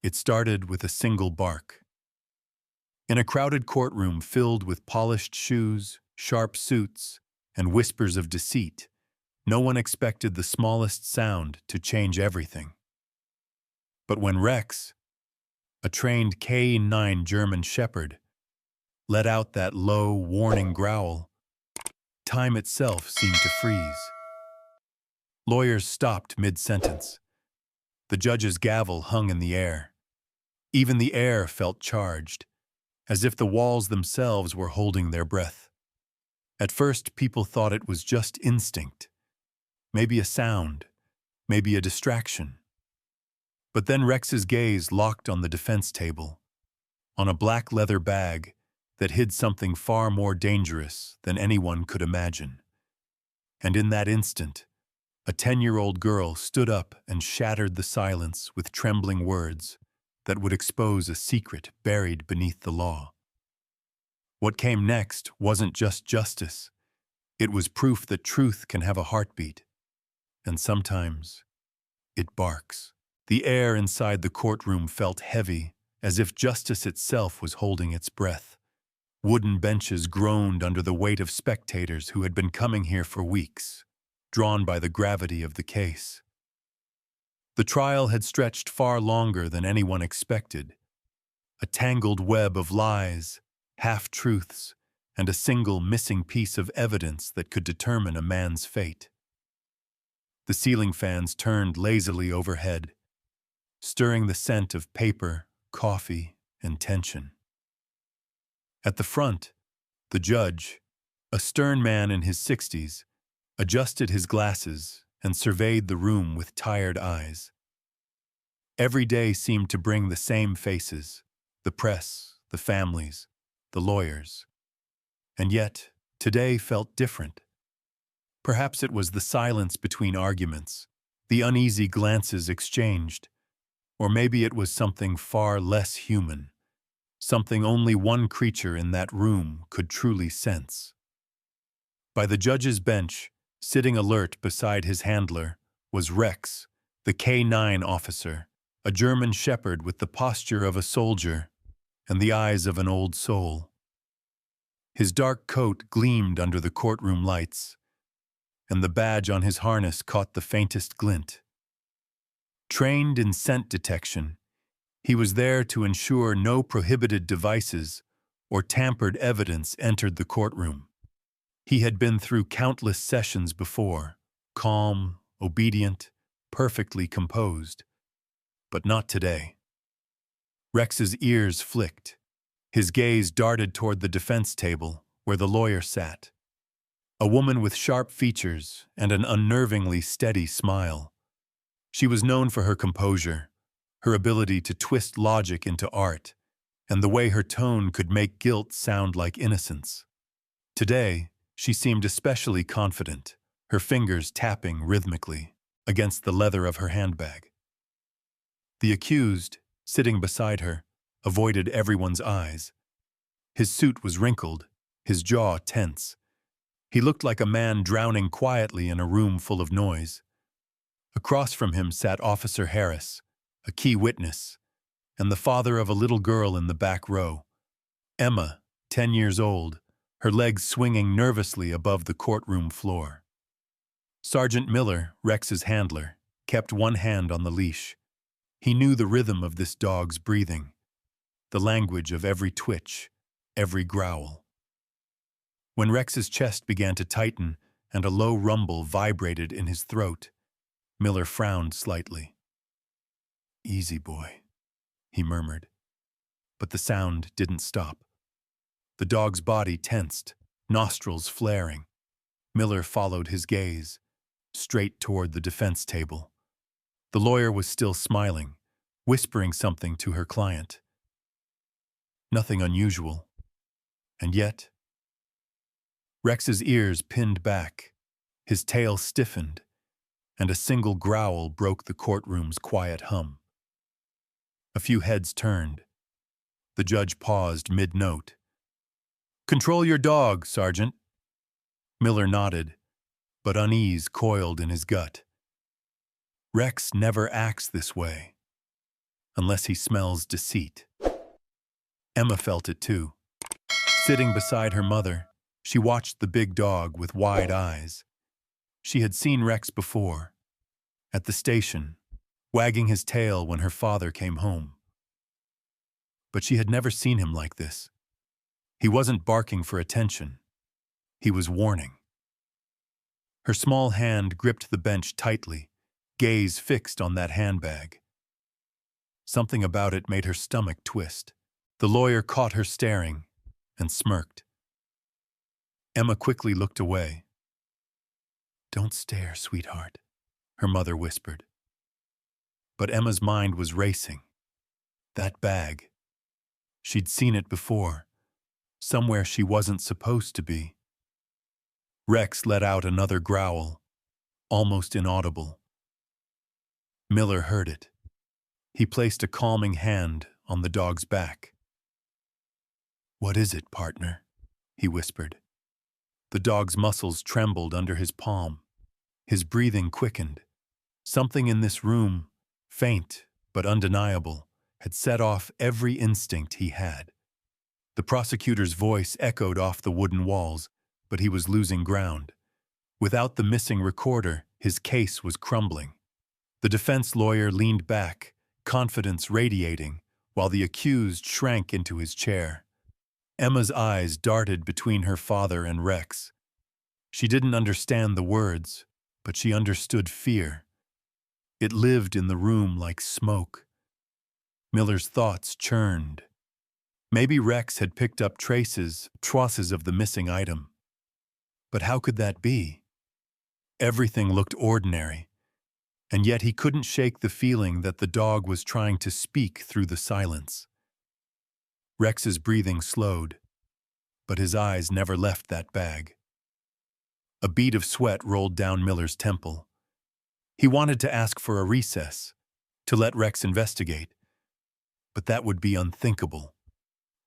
It started with a single bark. In a crowded courtroom filled with polished shoes, sharp suits, and whispers of deceit, no one expected the smallest sound to change everything. But when Rex, a trained K9 German Shepherd, let out that low, warning growl, time itself seemed to freeze. Lawyers stopped mid-sentence. The judge's gavel hung in the air. Even the air felt charged, as if the walls themselves were holding their breath. At first, people thought it was just instinct. Maybe a sound, maybe a distraction. But then Rex's gaze locked on the defense table, on a black leather bag that hid something far more dangerous than anyone could imagine. And in that instant, a 10-year-old girl stood up and shattered the silence with trembling words that would expose a secret buried beneath the law. What came next wasn't just justice. It was proof that truth can have a heartbeat. And sometimes, it barks. The air inside the courtroom felt heavy, as if justice itself was holding its breath. Wooden benches groaned under the weight of spectators who had been coming here for weeks, drawn by the gravity of the case. The trial had stretched far longer than anyone expected. A tangled web of lies, half-truths, and a single missing piece of evidence that could determine a man's fate. The ceiling fans turned lazily overhead, stirring the scent of paper, coffee, and tension. At the front, the judge, a stern man in his 60s, adjusted his glasses and surveyed the room with tired eyes. Every day seemed to bring the same faces, the press, the families, the lawyers. And yet, today felt different. Perhaps it was the silence between arguments, the uneasy glances exchanged, or maybe it was something far less human, something only one creature in that room could truly sense. By the judge's bench, sitting alert beside his handler, was Rex, the K9 officer, a German shepherd with the posture of a soldier and the eyes of an old soul. His dark coat gleamed under the courtroom lights, and the badge on his harness caught the faintest glint. Trained in scent detection, he was there to ensure no prohibited devices or tampered evidence entered the courtroom. He had been through countless sessions before, calm, obedient, perfectly composed. But not today. Rex's ears flicked. His gaze darted toward the defense table, where the lawyer sat. A woman with sharp features and an unnervingly steady smile. She was known for her composure, her ability to twist logic into art, and the way her tone could make guilt sound like innocence. Today, she seemed especially confident, her fingers tapping rhythmically against the leather of her handbag. The accused, sitting beside her, avoided everyone's eyes. His suit was wrinkled, his jaw tense. He looked like a man drowning quietly in a room full of noise. Across from him sat Officer Harris, a key witness, and the father of a little girl in the back row. Emma, 10 years old, her legs swinging nervously above the courtroom floor. Sergeant Miller, Rex's handler, kept one hand on the leash. He knew the rhythm of this dog's breathing, the language of every twitch, every growl. When Rex's chest began to tighten and a low rumble vibrated in his throat, Miller frowned slightly. "Easy, boy," he murmured. But the sound didn't stop. The dog's body tensed, nostrils flaring. Miller followed his gaze, straight toward the defense table. The lawyer was still smiling, whispering something to her client. Nothing unusual. And yet, Rex's ears pinned back, his tail stiffened, and a single growl broke the courtroom's quiet hum. A few heads turned. The judge paused mid-note. "Control your dog, Sergeant." Miller nodded, but unease coiled in his gut. Rex never acts this way. unless he smells deceit. Emma felt it too. Sitting beside her mother, she watched the big dog with wide eyes. She had seen Rex before, at the station, wagging his tail when her father came home. But she had never seen him like this. He wasn't barking for attention. He was warning. Her small hand gripped the bench tightly, gaze fixed on that handbag. Something about it made her stomach twist. The lawyer caught her staring and smirked. Emma quickly looked away. "Don't stare, sweetheart," her mother whispered. But Emma's mind was racing. That bag. She'd seen it before, somewhere she wasn't supposed to be. Rex let out another growl, almost inaudible. Miller heard it. He placed a calming hand on the dog's back. "What is it, partner?" he whispered. The dog's muscles trembled under his palm. His breathing quickened. Something in this room, faint but undeniable, had set off every instinct he had. The prosecutor's voice echoed off the wooden walls, but he was losing ground. Without the missing recorder, his case was crumbling. The defense lawyer leaned back, confidence radiating, while the accused shrank into his chair. Emma's eyes darted between her father and Rex. She didn't understand the words, but she understood fear. It lived in the room like smoke. Miller's thoughts churned. Maybe Rex had picked up traces of the missing item. But how could that be? Everything looked ordinary, and yet he couldn't shake the feeling that the dog was trying to speak through the silence. Rex's breathing slowed, but his eyes never left that bag. A bead of sweat rolled down Miller's temple. He wanted to ask for a recess, to let Rex investigate, but that would be unthinkable.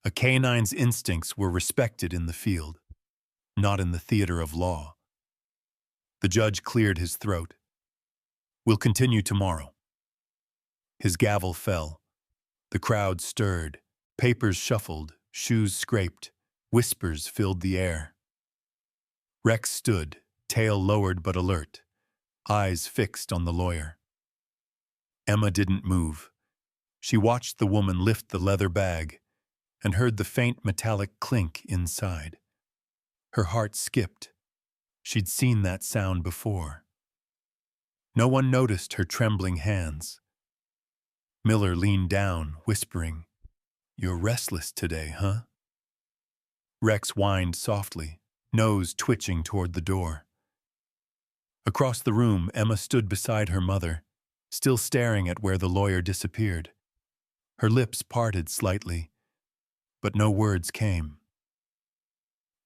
A canine's instincts were respected in the field, not in the theater of law. The judge cleared his throat. "We'll continue tomorrow." His gavel fell. The crowd stirred. Papers shuffled, shoes scraped, whispers filled the air. Rex stood, tail lowered but alert, eyes fixed on the lawyer. Emma didn't move. She watched the woman lift the leather bag and heard the faint metallic clink inside. Her heart skipped. She'd seen that sound before. No one noticed her trembling hands. Miller leaned down, whispering, "You're restless today, huh?" Rex whined softly, nose twitching toward the door. Across the room, Emma stood beside her mother, still staring at where the lawyer disappeared. Her lips parted slightly, but no words came.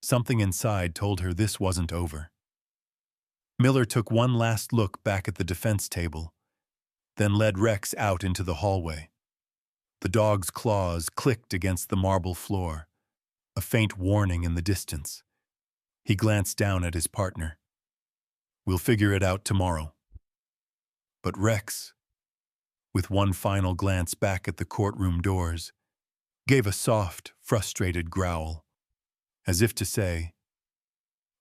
Something inside told her this wasn't over. Miller took one last look back at the defense table, then led Rex out into the hallway. The dog's claws clicked against the marble floor, a faint warning in the distance. He glanced down at his partner. "We'll figure it out tomorrow." But Rex, with one final glance back at the courtroom doors, gave a soft, frustrated growl, as if to say,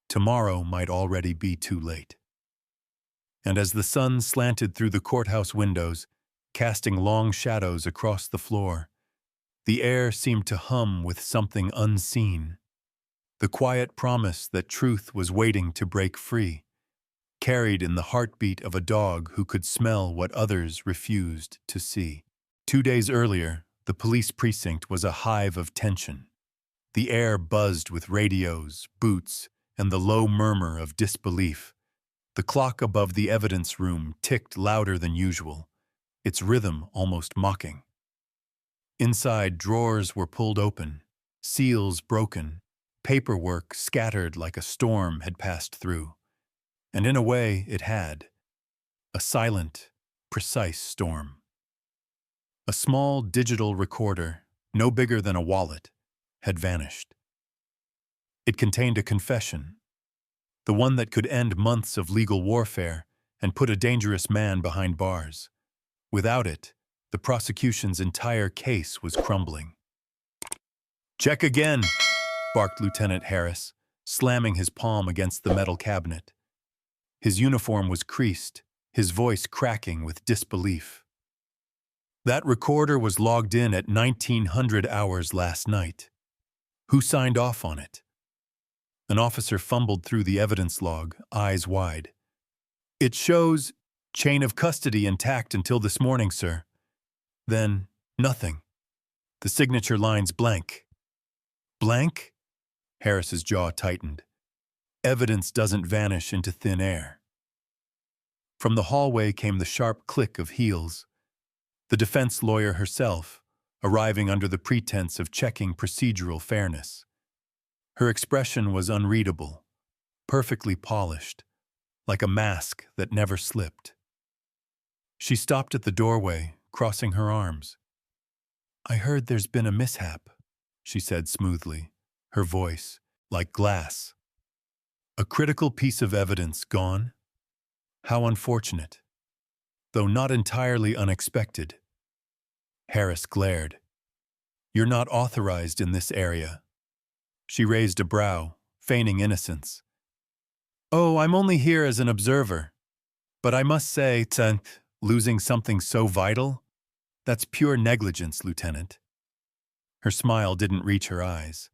tomorrow might already be too late. And as the sun slanted through the courthouse windows, casting long shadows across the floor, the air seemed to hum with something unseen, the quiet promise that truth was waiting to break free, carried in the heartbeat of a dog who could smell what others refused to see. 2 days earlier, the police precinct was a hive of tension. The air buzzed with radios, boots, and the low murmur of disbelief. The clock above the evidence room ticked louder than usual, its rhythm almost mocking. Inside, drawers were pulled open, seals broken, paperwork scattered like a storm had passed through. And in a way, it had. A silent, precise storm. A small digital recorder, no bigger than a wallet, had vanished. It contained a confession, the one that could end months of legal warfare and put a dangerous man behind bars. Without it, The prosecution's entire case was crumbling. "Check again," barked Lieutenant Harris, slamming his palm against the metal cabinet. His uniform was creased, his voice cracking with disbelief. "That recorder was logged in at 1900 hours last night. Who signed off on it?" An officer fumbled through the evidence log, eyes wide. "It shows chain of custody intact until this morning, sir. Then, nothing. The signature line's blank." "Blank?" Harris's jaw tightened. "Evidence doesn't vanish into thin air." From the hallway came the sharp click of heels. The defense lawyer herself, arriving under the pretense of checking procedural fairness. Her expression was unreadable, perfectly polished, like a mask that never slipped. She stopped at the doorway, crossing her arms. "I heard there's been a mishap," she said smoothly, her voice like glass. "A critical piece of evidence gone? How unfortunate. Though not entirely unexpected." Harris glared. "You're not authorized in this area." She raised a brow, feigning innocence. "Oh, I'm only here as an observer. But I must say, losing something so vital? That's pure negligence, Lieutenant." Her smile didn't reach her eyes.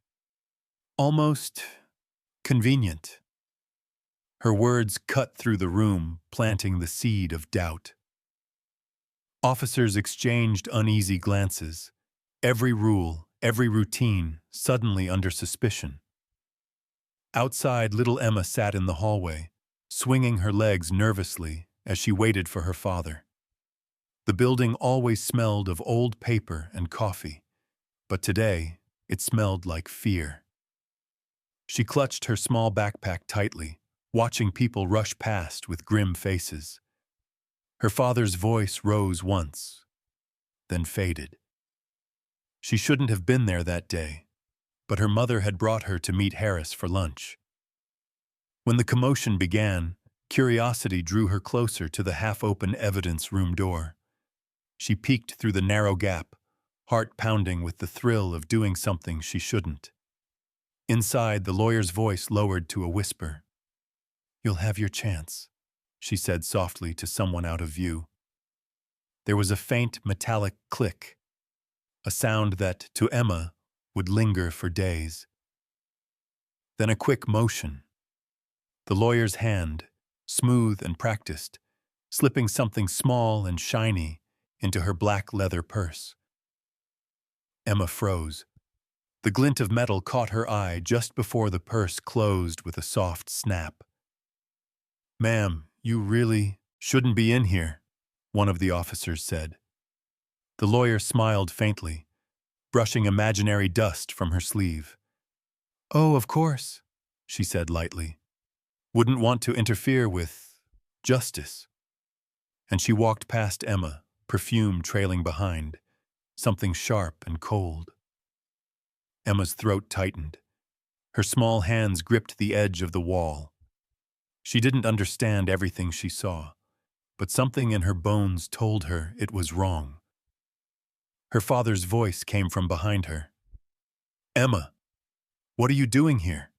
"Almost convenient." Her words cut through the room, planting the seed of doubt. Officers exchanged uneasy glances. Every rule, every routine, suddenly under suspicion. Outside, little Emma sat in the hallway, swinging her legs nervously as she waited for her father. The building always smelled of old paper and coffee, but today it smelled like fear. She clutched her small backpack tightly, watching people rush past with grim faces. Her father's voice rose once, then faded. She shouldn't have been there that day, but her mother had brought her to meet Harris for lunch. When the commotion began, curiosity drew her closer to the half-open evidence room door. She peeked through the narrow gap, heart pounding with the thrill of doing something she shouldn't. Inside, the lawyer's voice lowered to a whisper. "You'll have your chance," she said softly to someone out of view. There was a faint metallic click, a sound that, to Emma, would linger for days. Then a quick motion. The lawyer's hand, smooth and practiced, slipping something small and shiny into her black leather purse. Emma froze. The glint of metal caught her eye just before the purse closed with a soft snap. "Ma'am, you really shouldn't be in here," one of the officers said. The lawyer smiled faintly, brushing imaginary dust from her sleeve. "Oh, of course," she said lightly. "Wouldn't want to interfere with justice." And she walked past Emma, perfume trailing behind, something sharp and cold. Emma's throat tightened. Her small hands gripped the edge of the wall. She didn't understand everything she saw, but something in her bones told her it was wrong. Her father's voice came from behind her. "Emma, what are you doing here?"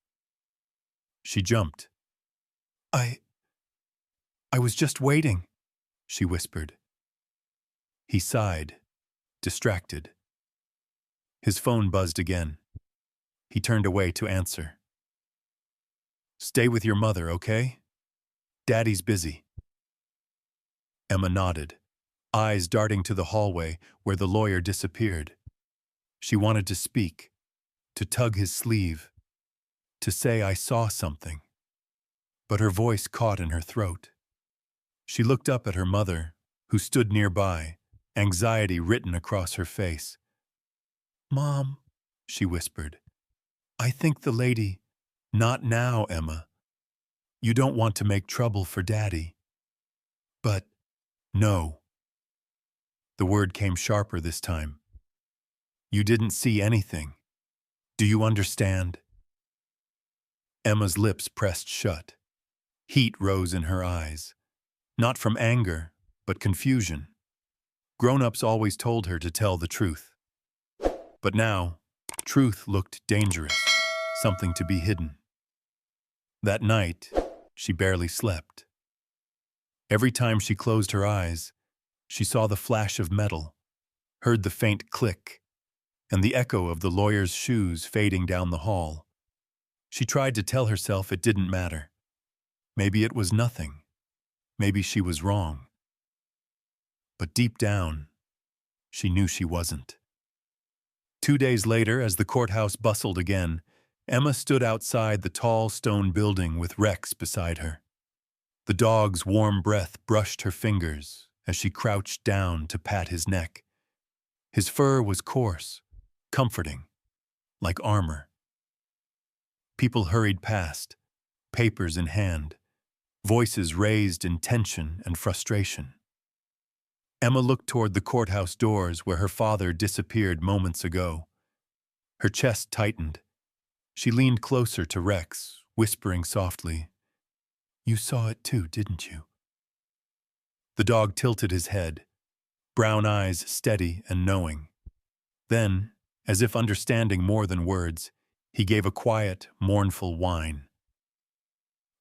She jumped. I was just waiting," she whispered. He sighed, distracted. His phone buzzed again. He turned away to answer. "Stay with your mother, okay? Daddy's busy." Emma nodded, eyes darting to the hallway where the lawyer disappeared. She wanted to speak, to tug his sleeve, to say I saw something. But her voice caught in her throat. She looked up at her mother, who stood nearby, anxiety written across her face. "Mom," she whispered, "I think the lady—" "Not now, Emma. You don't want to make trouble for Daddy." "But, no." The word came sharper this time. "You didn't see anything. Do you understand?" Emma's lips pressed shut. Heat rose in her eyes, not from anger, but confusion. Grown-ups always told her to tell the truth. But now, truth looked dangerous, something to be hidden. That night, she barely slept. Every time she closed her eyes, she saw the flash of metal, heard the faint click, and the echo of the lawyer's shoes fading down the hall. She tried to tell herself it didn't matter. Maybe it was nothing. Maybe she was wrong. But deep down, she knew she wasn't. 2 days later, as the courthouse bustled again, Emma stood outside the tall stone building with Rex beside her. The dog's warm breath brushed her fingers as she crouched down to pat his neck. His fur was coarse, comforting, like armor. People hurried past, papers in hand, voices raised in tension and frustration. Emma looked toward the courthouse doors where her father disappeared moments ago. Her chest tightened. She leaned closer to Rex, whispering softly, "You saw it too, didn't you?" The dog tilted his head, brown eyes steady and knowing. Then, as if understanding more than words, he gave a quiet, mournful whine.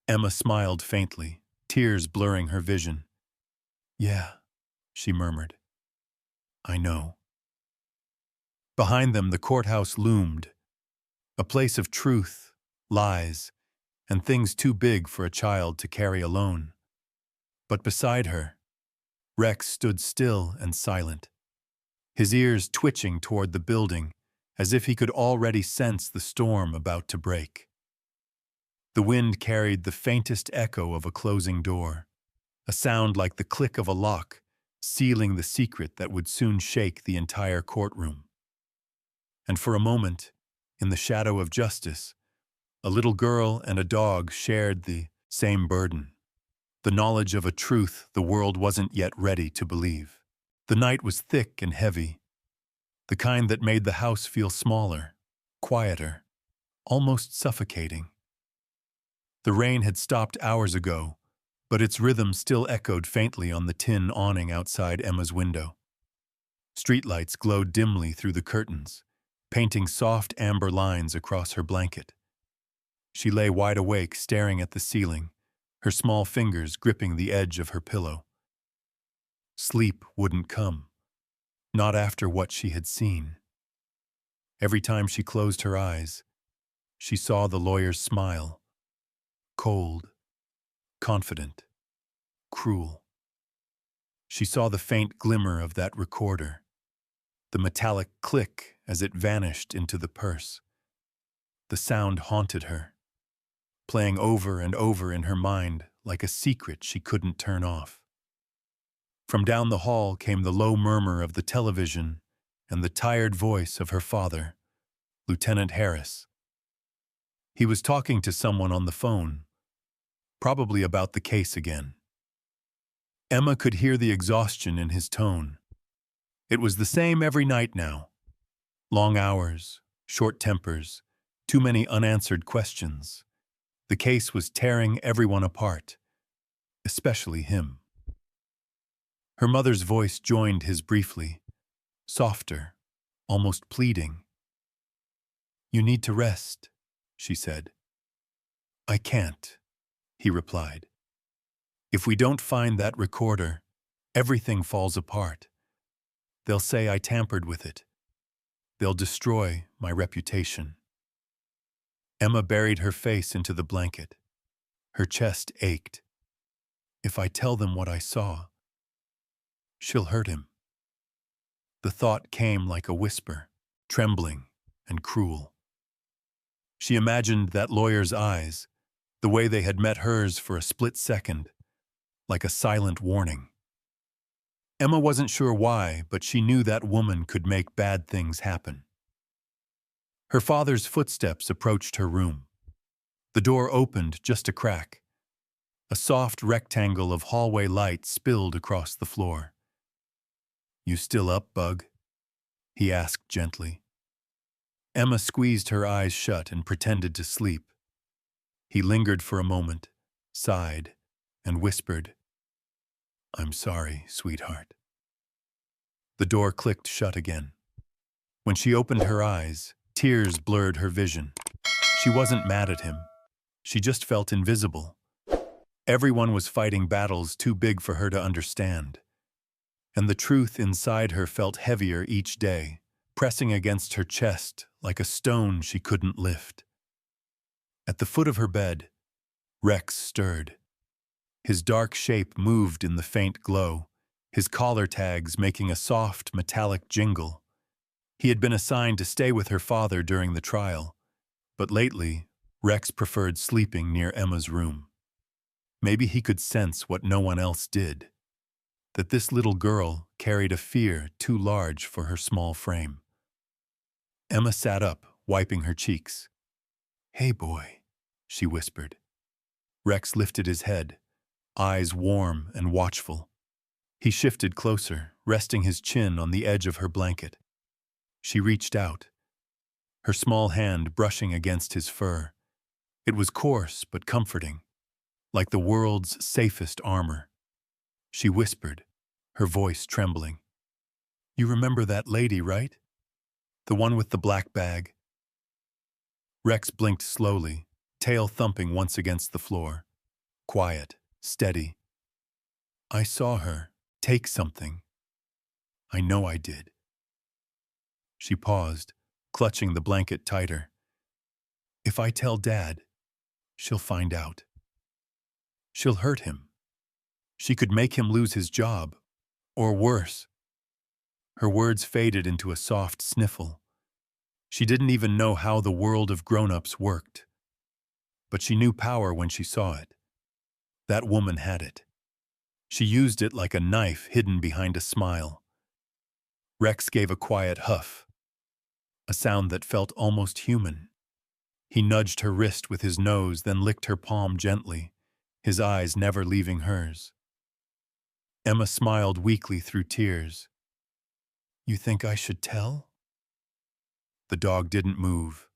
Emma smiled faintly, tears blurring her vision. "Yeah," she murmured. "I know." Behind them, the courthouse loomed, a place of truth, lies, and things too big for a child to carry alone. But beside her, Rex stood still and silent, his ears twitching toward the building as if he could already sense the storm about to break. The wind carried the faintest echo of a closing door, a sound like the click of a lock, sealing the secret that would soon shake the entire courtroom. And for a moment, in the shadow of justice, a little girl and a dog shared the same burden, the knowledge of a truth the world wasn't yet ready to believe. The night was thick and heavy, the kind that made the house feel smaller, quieter, almost suffocating. The rain had stopped hours ago, but its rhythm still echoed faintly on the tin awning outside Emma's window. Streetlights glowed dimly through the curtains, painting soft amber lines across her blanket. She lay wide awake, staring at the ceiling, her small fingers gripping the edge of her pillow. Sleep wouldn't come, not after what she had seen. Every time she closed her eyes, she saw the lawyer's smile, cold, confident, cruel. She saw the faint glimmer of that recorder, the metallic click as it vanished into the purse. The sound haunted her, playing over and over in her mind like a secret she couldn't turn off. From down the hall came the low murmur of the television and the tired voice of her father, Lieutenant Harris. He was talking to someone on the phone, probably about the case again. Emma could hear the exhaustion in his tone. It was the same every night now. Long hours, short tempers, too many unanswered questions. The case was tearing everyone apart, especially him. Her mother's voice joined his briefly, softer, almost pleading. "You need to rest," she said. "I can't," he replied. "If we don't find that recorder, everything falls apart. They'll say I tampered with it. They'll destroy my reputation." Emma buried her face into the blanket. Her chest ached. "If I tell them what I saw, she'll hurt him." The thought came like a whisper, trembling and cruel. She imagined that lawyer's eyes, the way they had met hers for a split second, like a silent warning. Emma wasn't sure why, but she knew that woman could make bad things happen. Her father's footsteps approached her room. The door opened just a crack. A soft rectangle of hallway light spilled across the floor. "You still up, Bug?" he asked gently. Emma squeezed her eyes shut and pretended to sleep. He lingered for a moment, sighed, and whispered, "I'm sorry, sweetheart." The door clicked shut again. When she opened her eyes, tears blurred her vision. She wasn't mad at him. She just felt invisible. Everyone was fighting battles too big for her to understand. And the truth inside her felt heavier each day, pressing against her chest like a stone she couldn't lift. At the foot of her bed, Rex stirred. His dark shape moved in the faint glow, his collar tags making a soft, metallic jingle. He had been assigned to stay with her father during the trial, but lately, Rex preferred sleeping near Emma's room. Maybe he could sense what no one else did, that this little girl carried a fear too large for her small frame. Emma sat up, wiping her cheeks. "Hey, boy," she whispered. Rex lifted his head, eyes warm and watchful. He shifted closer, resting his chin on the edge of her blanket. She reached out, her small hand brushing against his fur. It was coarse but comforting, like the world's safest armor. She whispered, her voice trembling. "You remember that lady, right? The one with the black bag?" Rex blinked slowly, tail thumping once against the floor. Quiet, steady. "I saw her take something. I know I did." She paused, clutching the blanket tighter. "If I tell Dad, she'll find out. She'll hurt him. She could make him lose his job, or worse." Her words faded into a soft sniffle. She didn't even know how the world of grown-ups worked. But she knew power when she saw it. That woman had it. She used it like a knife hidden behind a smile. Rex gave a quiet huff, a sound that felt almost human. He nudged her wrist with his nose, then licked her palm gently, his eyes never leaving hers. Emma smiled weakly through tears. "You think I should tell?" The dog didn't move.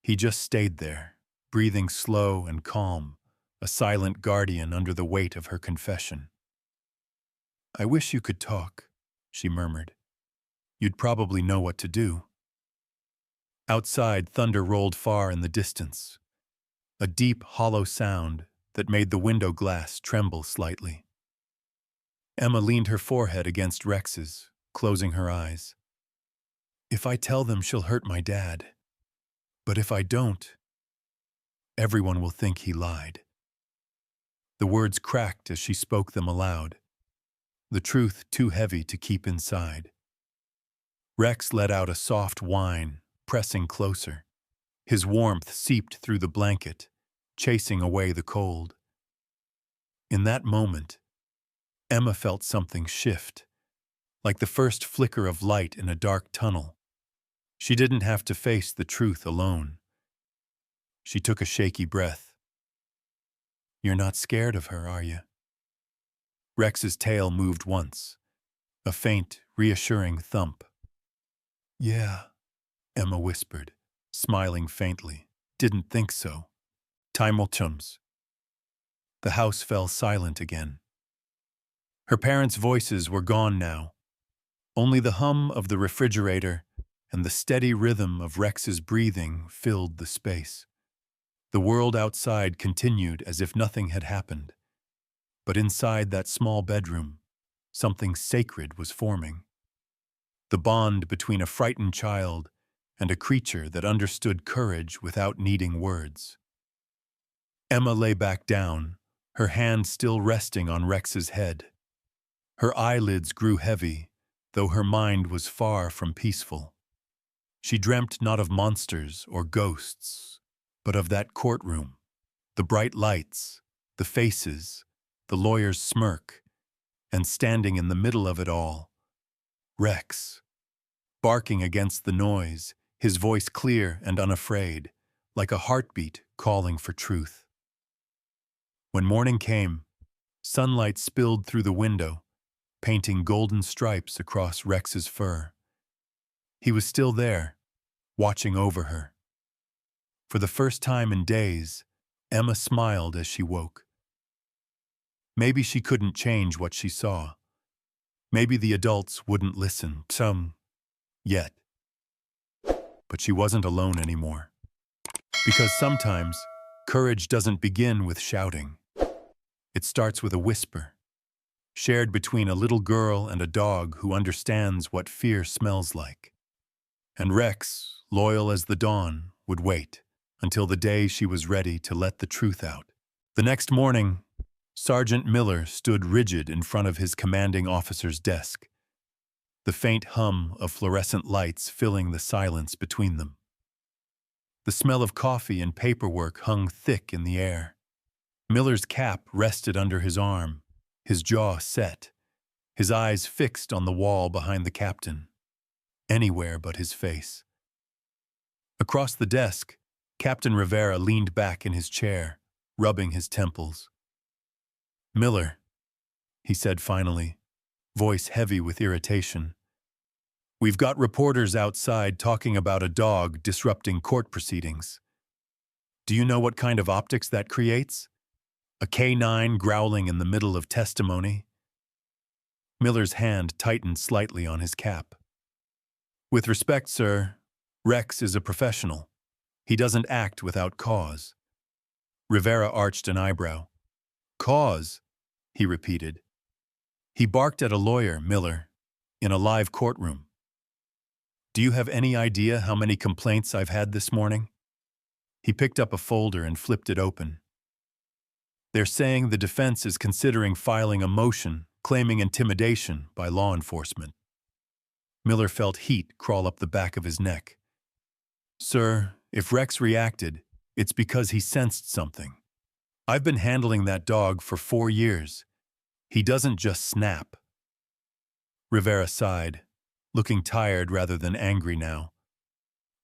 He just stayed there, breathing slow and calm, a silent guardian under the weight of her confession. "I wish you could talk," she murmured. "You'd probably know what to do." Outside, thunder rolled far in the distance, a deep, hollow sound that made the window glass tremble slightly. Emma leaned her forehead against Rex's, closing her eyes. "If I tell them, she'll hurt my dad. But if I don't, everyone will think he lied." The words cracked as she spoke them aloud, the truth too heavy to keep inside. Rex let out a soft whine, pressing closer. His warmth seeped through the blanket, chasing away the cold. In that moment, Emma felt something shift, like the first flicker of light in a dark tunnel. She didn't have to face the truth alone. She took a shaky breath. "You're not scared of her, are you?" Rex's tail moved once, a faint, reassuring thump. "Yeah," Emma whispered, smiling faintly. "Didn't think so." Timultums. The house fell silent again. Her parents' voices were gone now. Only the hum of the refrigerator and the steady rhythm of Rex's breathing filled the space. The world outside continued as if nothing had happened. But inside that small bedroom, something sacred was forming. The bond between a frightened child and a creature that understood courage without needing words. Emma lay back down, her hand still resting on Rex's head. Her eyelids grew heavy, though her mind was far from peaceful. She dreamt not of monsters or ghosts, but of that courtroom, the bright lights, the faces, the lawyer's smirk, and standing in the middle of it all, Rex, barking against the noise, his voice clear and unafraid, like a heartbeat calling for truth. When morning came, sunlight spilled through the window, painting golden stripes across Rex's fur. He was still there, watching over her. For the first time in days, Emma smiled as she woke. Maybe she couldn't change what she saw, Maybe the adults wouldn't listen, some, yet. But she wasn't alone anymore. Because sometimes, courage doesn't begin with shouting. It starts with a whisper, shared between a little girl and a dog who understands what fear smells like. And Rex, loyal as the dawn, would wait until the day she was ready to let the truth out. The next morning, Sergeant Miller stood rigid in front of his commanding officer's desk, the faint hum of fluorescent lights filling the silence between them. The smell of coffee and paperwork hung thick in the air. Miller's cap rested under his arm, his jaw set, his eyes fixed on the wall behind the captain, anywhere but his face. Across the desk, Captain Rivera leaned back in his chair, rubbing his temples. "Miller," he said finally, voice heavy with irritation. "We've got reporters outside talking about a dog disrupting court proceedings. Do you know what kind of optics that creates? A canine growling in the middle of testimony?" Miller's hand tightened slightly on his cap. "With respect, sir, Rex is a professional. He doesn't act without cause." Rivera arched an eyebrow. "Cause?" he repeated. "He barked at a lawyer, Miller, in a live courtroom. Do you have any idea how many complaints I've had this morning?" He picked up a folder and flipped it open. "They're saying the defense is considering filing a motion claiming intimidation by law enforcement." Miller felt heat crawl up the back of his neck. "Sir, if Rex reacted, it's because he sensed something. I've been handling that dog for 4 years. He doesn't just snap." Rivera sighed, looking tired rather than angry now.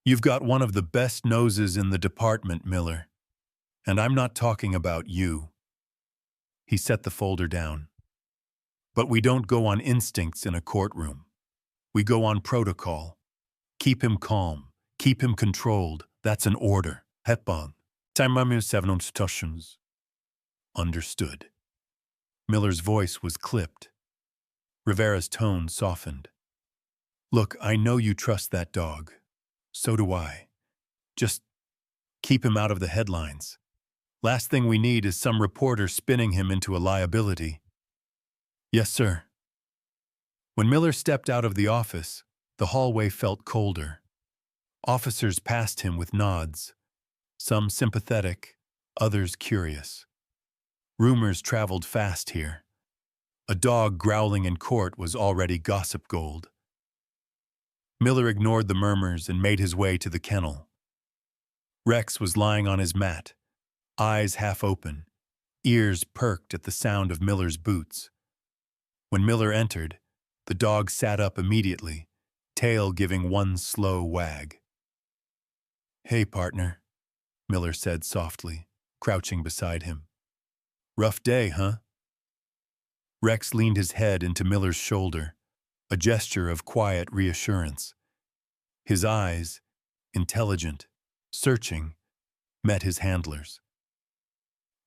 "You've got one of the best noses in the department, Miller. And I'm not talking about you." He set the folder down. "But we don't go on instincts in a courtroom. We go on protocol. Keep him calm. Keep him controlled. That's an order. Hepon. Understood." Miller's voice was clipped. Rivera's tone softened. "Look, I know you trust that dog. So do I. Just keep him out of the headlines. Last thing we need is some reporter spinning him into a liability." "Yes, sir." When Miller stepped out of the office, the hallway felt colder. Officers passed him with nods, some sympathetic, others curious. Rumors traveled fast here. A dog growling in court was already gossip gold. Miller ignored the murmurs and made his way to the kennel. Rex was lying on his mat, eyes half open, ears perked at the sound of Miller's boots. When Miller entered, the dog sat up immediately, tail giving one slow wag. "Hey, partner," Miller said softly, crouching beside him. "Rough day, huh?" Rex leaned his head into Miller's shoulder, a gesture of quiet reassurance. His eyes, intelligent, searching, met his handler's.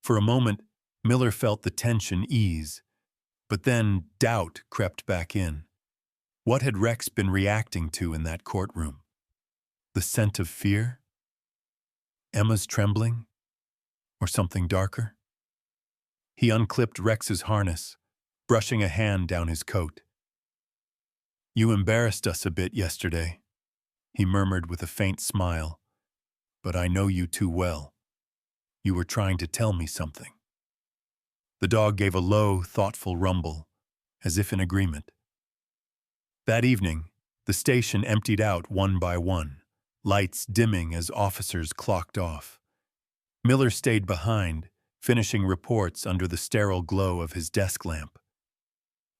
For a moment, Miller felt the tension ease, but then doubt crept back in. What had Rex been reacting to in that courtroom? The scent of fear? Emma's trembling? Or something darker? He unclipped Rex's harness, brushing a hand down his coat. "You embarrassed us a bit yesterday," he murmured with a faint smile. "But I know you too well. You were trying to tell me something." The dog gave a low, thoughtful rumble, as if in agreement. That evening, the station emptied out one by one, lights dimming as officers clocked off. Miller stayed behind, finishing reports under the sterile glow of his desk lamp.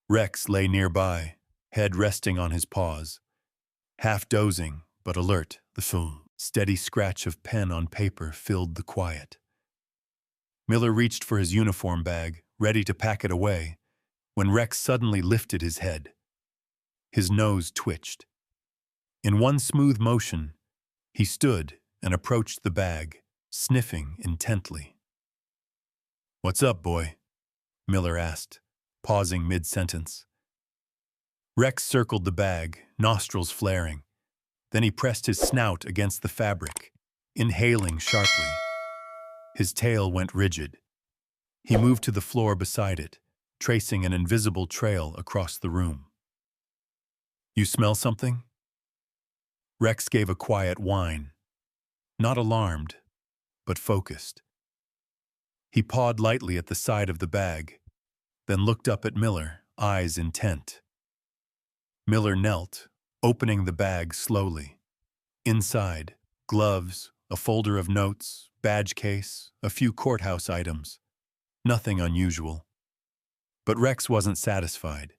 Rex lay nearby, head resting on his paws. Half dozing, but alert, the full, steady scratch of pen on paper filled the quiet. Miller reached for his uniform bag, ready to pack it away, when Rex suddenly lifted his head. His nose twitched. In one smooth motion, he stood and approached the bag, sniffing intently. "What's up, boy?" Miller asked, pausing mid-sentence. Rex circled the bag, nostrils flaring. Then he pressed his snout against the fabric, inhaling sharply. His tail went rigid. He moved to the floor beside it, tracing an invisible trail across the room. "You smell something?" Rex gave a quiet whine, not alarmed, but focused. He pawed lightly at the side of the bag, then looked up at Miller, eyes intent. Miller knelt, opening the bag slowly. Inside, gloves, a folder of notes, badge case, a few courthouse items. Nothing unusual. But Rex wasn't satisfied.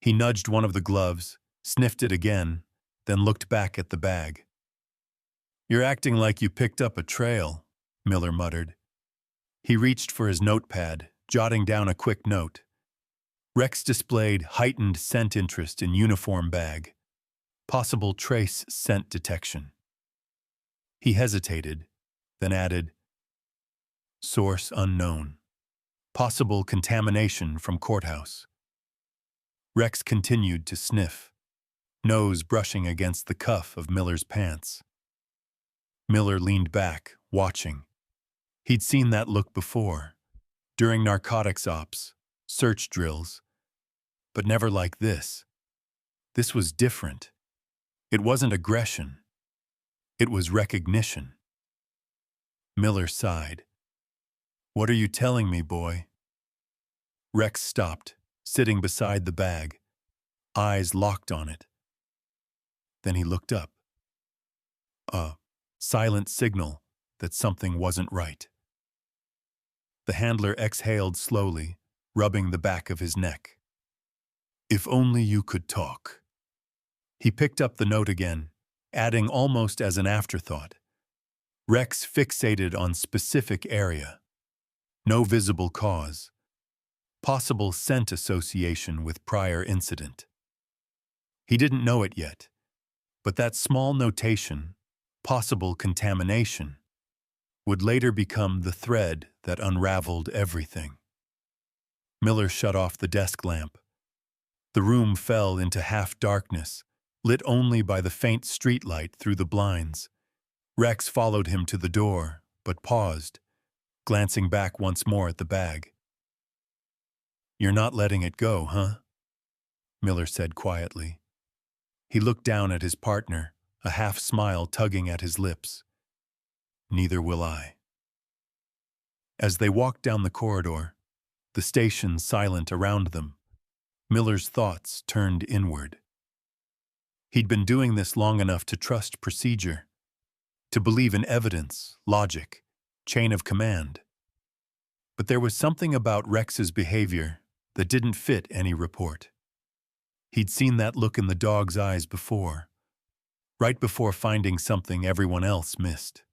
He nudged one of the gloves, sniffed it again, then looked back at the bag. "You're acting like you picked up a trail," Miller muttered. He reached for his notepad, jotting down a quick note. Rex displayed heightened scent interest in uniform bag. Possible trace scent detection. He hesitated, then added, "Source unknown. Possible contamination from courthouse." Rex continued to sniff, nose brushing against the cuff of Miller's pants. Miller leaned back, watching. He'd seen that look before, during narcotics ops, search drills, but never like this. This was different. It wasn't aggression. It was recognition. Miller sighed. "What are you telling me, boy?" Rex stopped, sitting beside the bag, eyes locked on it. Then he looked up. A silent signal that something wasn't right. The handler exhaled slowly, rubbing the back of his neck. "If only you could talk." He picked up the note again, adding almost as an afterthought. Rex fixated on specific area. No visible cause. Possible scent association with prior incident. He didn't know it yet, but that small notation, possible contamination, would later become the thread that unraveled everything. Miller shut off the desk lamp. The room fell into half-darkness, lit only by the faint streetlight through the blinds. Rex followed him to the door, but paused, glancing back once more at the bag. "You're not letting it go, huh?" Miller said quietly. He looked down at his partner, a half-smile tugging at his lips. "Neither will I." As they walked down the corridor, the station silent around them, Miller's thoughts turned inward. He'd been doing this long enough to trust procedure, to believe in evidence, logic, chain of command. But there was something about Rex's behavior that didn't fit any report. He'd seen that look in the dog's eyes before, right before finding something everyone else missed.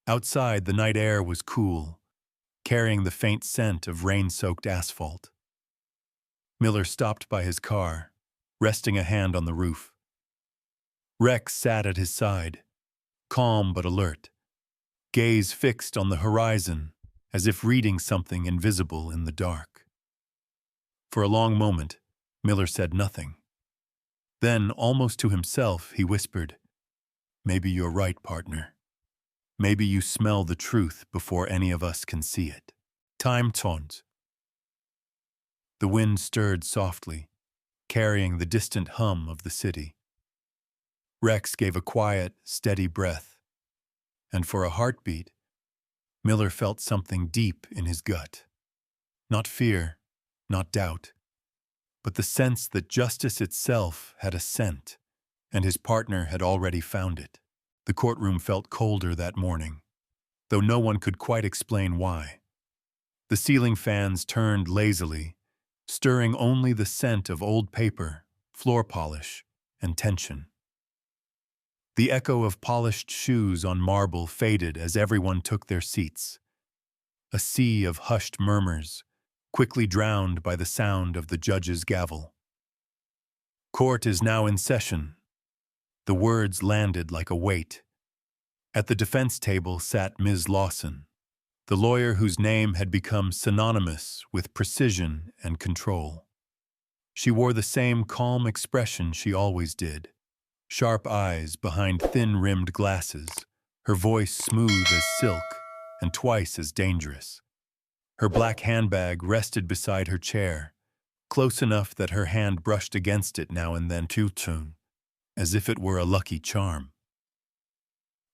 Outside, the night air was cool, carrying the faint scent of rain-soaked asphalt. Miller stopped by his car, resting a hand on the roof. Rex sat at his side, calm but alert, gaze fixed on the horizon as if reading something invisible in the dark. For a long moment, Miller said nothing. Then, almost to himself, he whispered, "Maybe you're right, partner. Maybe you smell the truth before any of us can see it." Time taunt. The wind stirred softly, carrying the distant hum of the city. Rex gave a quiet, steady breath, and for a heartbeat, Miller felt something deep in his gut. Not fear, not doubt, but the sense that justice itself had a scent, and his partner had already found it. The courtroom felt colder that morning, though no one could quite explain why. The ceiling fans turned lazily, stirring only the scent of old paper, floor polish, and tension. The echo of polished shoes on marble faded as everyone took their seats. A sea of hushed murmurs, quickly drowned by the sound of the judge's gavel. "Court is now in session." The words landed like a weight. At the defense table sat Ms. Lawson, the lawyer whose name had become synonymous with precision and control. She wore the same calm expression she always did. Sharp eyes behind thin-rimmed glasses, her voice smooth as silk and twice as dangerous. Her black handbag rested beside her chair, close enough that her hand brushed against it now and then too, as if it were a lucky charm.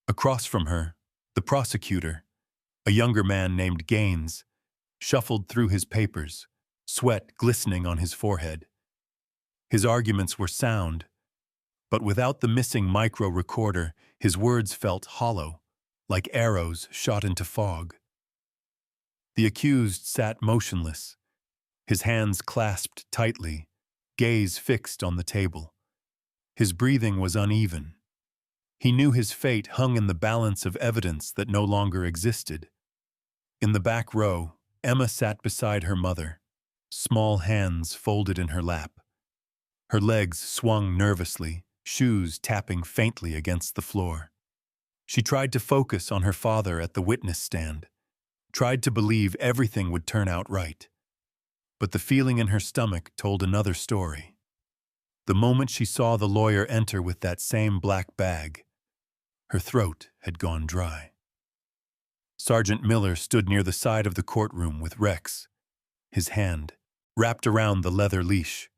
Across from her, the prosecutor, a younger man named Gaines, shuffled through his papers, sweat glistening on his forehead. His arguments were sound, but without the missing micro-recorder, his words felt hollow, like arrows shot into fog. The accused sat motionless, his hands clasped tightly, gaze fixed on the table. His breathing was uneven. He knew his fate hung in the balance of evidence that no longer existed. In the back row, Emma sat beside her mother, small hands folded in her lap. Her legs swung nervously, shoes tapping faintly against the floor. She tried to focus on her father at the witness stand, tried to believe everything would turn out right. But the feeling in her stomach told another story. The moment she saw the lawyer enter with that same black bag, her throat had gone dry. Sergeant Miller stood near the side of the courtroom with Rex, his hand wrapped around the leather leash.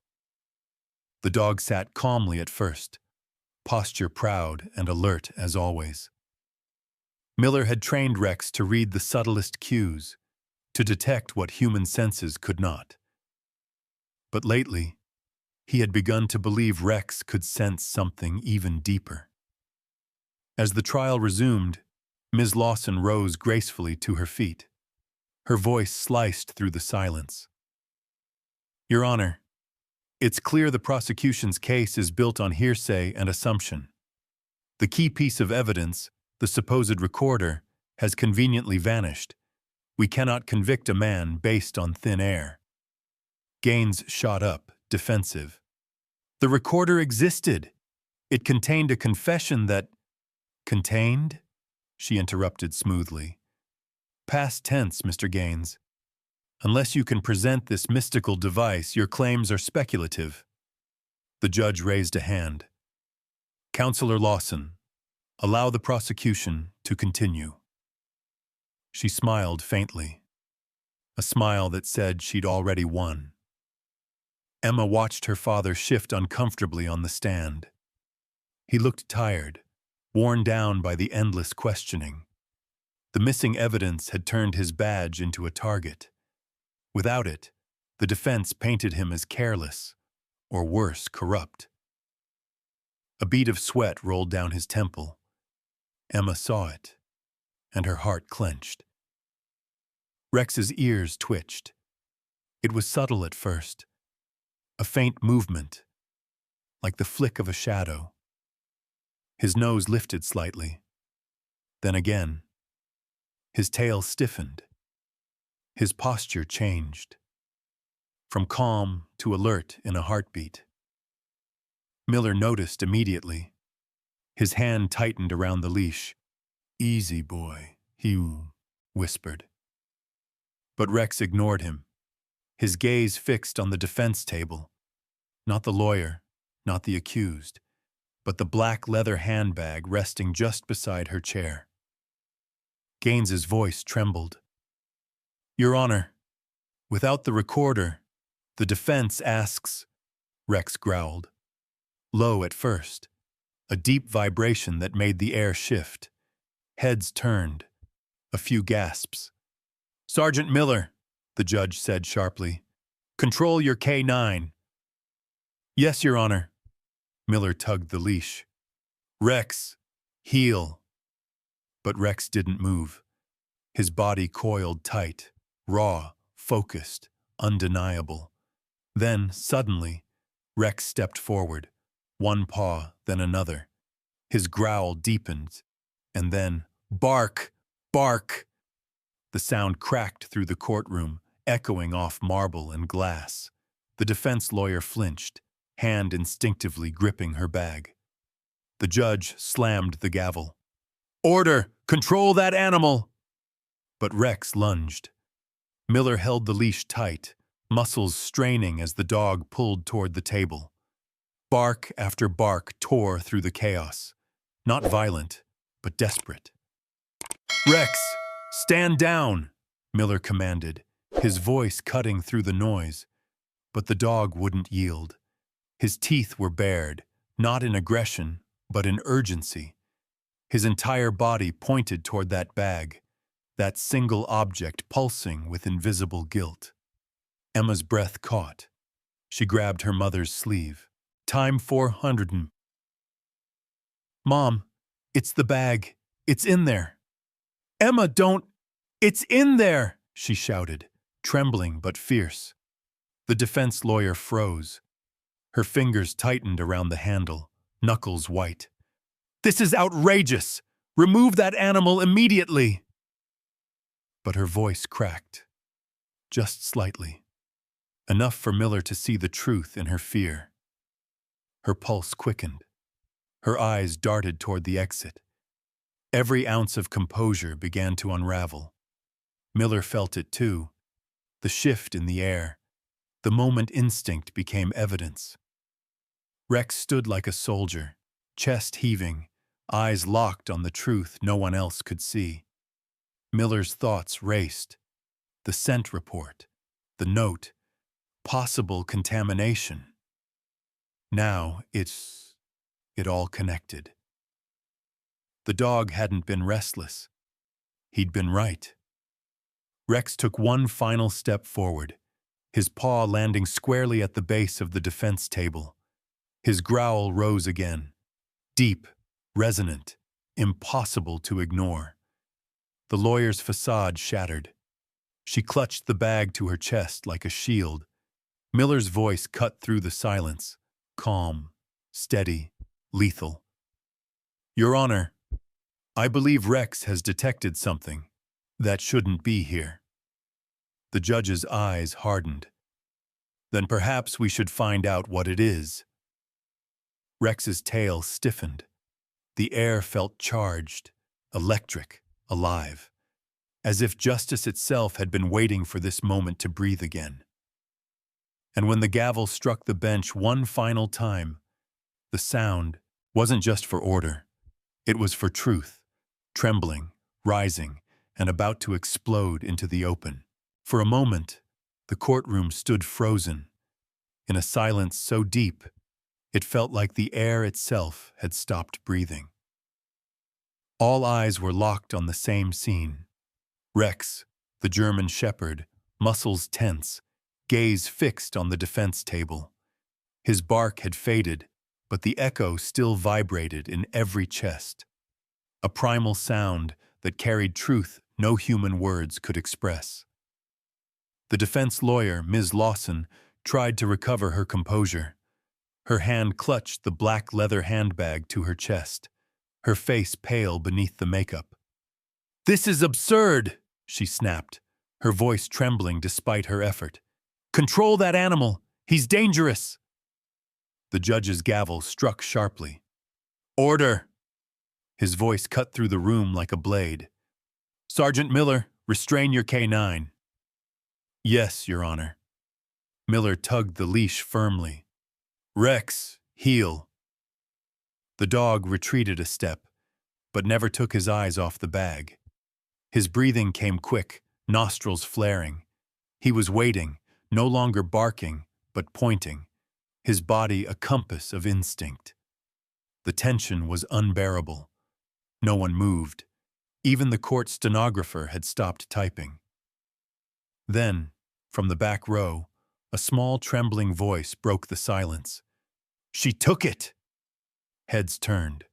The dog sat calmly at first, posture proud and alert as always. Miller had trained Rex to read the subtlest cues, to detect what human senses could not. But lately, he had begun to believe Rex could sense something even deeper. As the trial resumed, Ms. Lawson rose gracefully to her feet. Her voice sliced through the silence. "Your Honor, it's clear the prosecution's case is built on hearsay and assumption. The key piece of evidence, the supposed recorder, has conveniently vanished. We cannot convict a man based on thin air." Gaines shot up, defensive. "The recorder existed. It contained a confession that—" "Contained?" she interrupted smoothly. "Past tense, Mr. Gaines. Unless you can present this mystical device, your claims are speculative." The judge raised a hand. "Counselor Lawson, allow the prosecution to continue." She smiled faintly, a smile that said she'd already won. Emma watched her father shift uncomfortably on the stand. He looked tired, worn down by the endless questioning. The missing evidence had turned his badge into a target. Without it, the defense painted him as careless, or worse, corrupt. A bead of sweat rolled down his temple. Emma saw it, and her heart clenched. Rex's ears twitched. It was subtle at first, a faint movement, like the flick of a shadow. His nose lifted slightly. Then again, his tail stiffened. His posture changed, from calm to alert in a heartbeat. Miller noticed immediately. His hand tightened around the leash. "Easy, boy," he whispered. But Rex ignored him, his gaze fixed on the defense table. Not the lawyer, not the accused, but the black leather handbag resting just beside her chair. Gaines's voice trembled. "Your Honor, without the recorder, the defense asks," Rex growled. Low at first, a deep vibration that made the air shift. Heads turned, a few gasps. "Sergeant Miller," the judge said sharply, "control your K9. "Yes, Your Honor." Miller tugged the leash. "Rex, heel." But Rex didn't move. His body coiled tight, raw, focused, undeniable. Then, suddenly, Rex stepped forward, one paw, then another. His growl deepened, and then, "Bark! Bark!" The sound cracked through the courtroom, echoing off marble and glass. The defense lawyer flinched, hand instinctively gripping her bag. The judge slammed the gavel. "Order! Control that animal!" But Rex lunged. Miller held the leash tight, muscles straining as the dog pulled toward the table. Bark after bark tore through the chaos, not violent, but desperate. "Rex, stand down," Miller commanded, his voice cutting through the noise. But the dog wouldn't yield. His teeth were bared, not in aggression, but in urgency. His entire body pointed toward that bag, that single object pulsing with invisible guilt. Emma's breath caught. She grabbed her mother's sleeve. "Time 400 and—" "Mom, it's the bag. It's in there." "Emma, don't—" "It's in there!" she shouted, trembling but fierce. The defense lawyer froze. Her fingers tightened around the handle, knuckles white. "This is outrageous! Remove that animal immediately!" But her voice cracked. Just slightly. Enough for Miller to see the truth in her fear. Her pulse quickened. Her eyes darted toward the exit. Every ounce of composure began to unravel. Miller felt it too. The shift in the air. The moment instinct became evidence. Rex stood like a soldier, chest heaving, eyes locked on the truth no one else could see. Miller's thoughts raced. The scent report, the note, possible contamination. Now it all connected. The dog hadn't been restless. He'd been right. Rex took one final step forward, his paw landing squarely at the base of the defense table. His growl rose again, deep, resonant, impossible to ignore. The lawyer's facade shattered. She clutched the bag to her chest like a shield. Miller's voice cut through the silence, calm, steady, lethal. "Your Honor, I believe Rex has detected something that shouldn't be here." The judge's eyes hardened. "Then perhaps we should find out what it is." Rex's tail stiffened. The air felt charged, electric, alive, as if justice itself had been waiting for this moment to breathe again. And when the gavel struck the bench one final time, the sound wasn't just for order. It was for truth, trembling, rising, and about to explode into the open. For a moment, the courtroom stood frozen, in a silence so deep, it felt like the air itself had stopped breathing. All eyes were locked on the same scene. Rex, the German shepherd, muscles tense, gaze fixed on the defense table. His bark had faded, but the echo still vibrated in every chest. A primal sound that carried truth no human words could express. The defense lawyer, Ms. Lawson, tried to recover her composure. Her hand clutched the black leather handbag to her chest, her face pale beneath the makeup. "This is absurd," she snapped, her voice trembling despite her effort. "Control that animal! He's dangerous!" The judge's gavel struck sharply. "Order!" His voice cut through the room like a blade. "Sergeant Miller, restrain your K9. "Yes, Your Honor." Miller tugged the leash firmly. "Rex, heel." The dog retreated a step, but never took his eyes off the bag. His breathing came quick, nostrils flaring. He was waiting, no longer barking, but pointing, his body a compass of instinct. The tension was unbearable. No one moved. Even the court stenographer had stopped typing. Then, from the back row, a small trembling voice broke the silence. "She took it!" Heads turned.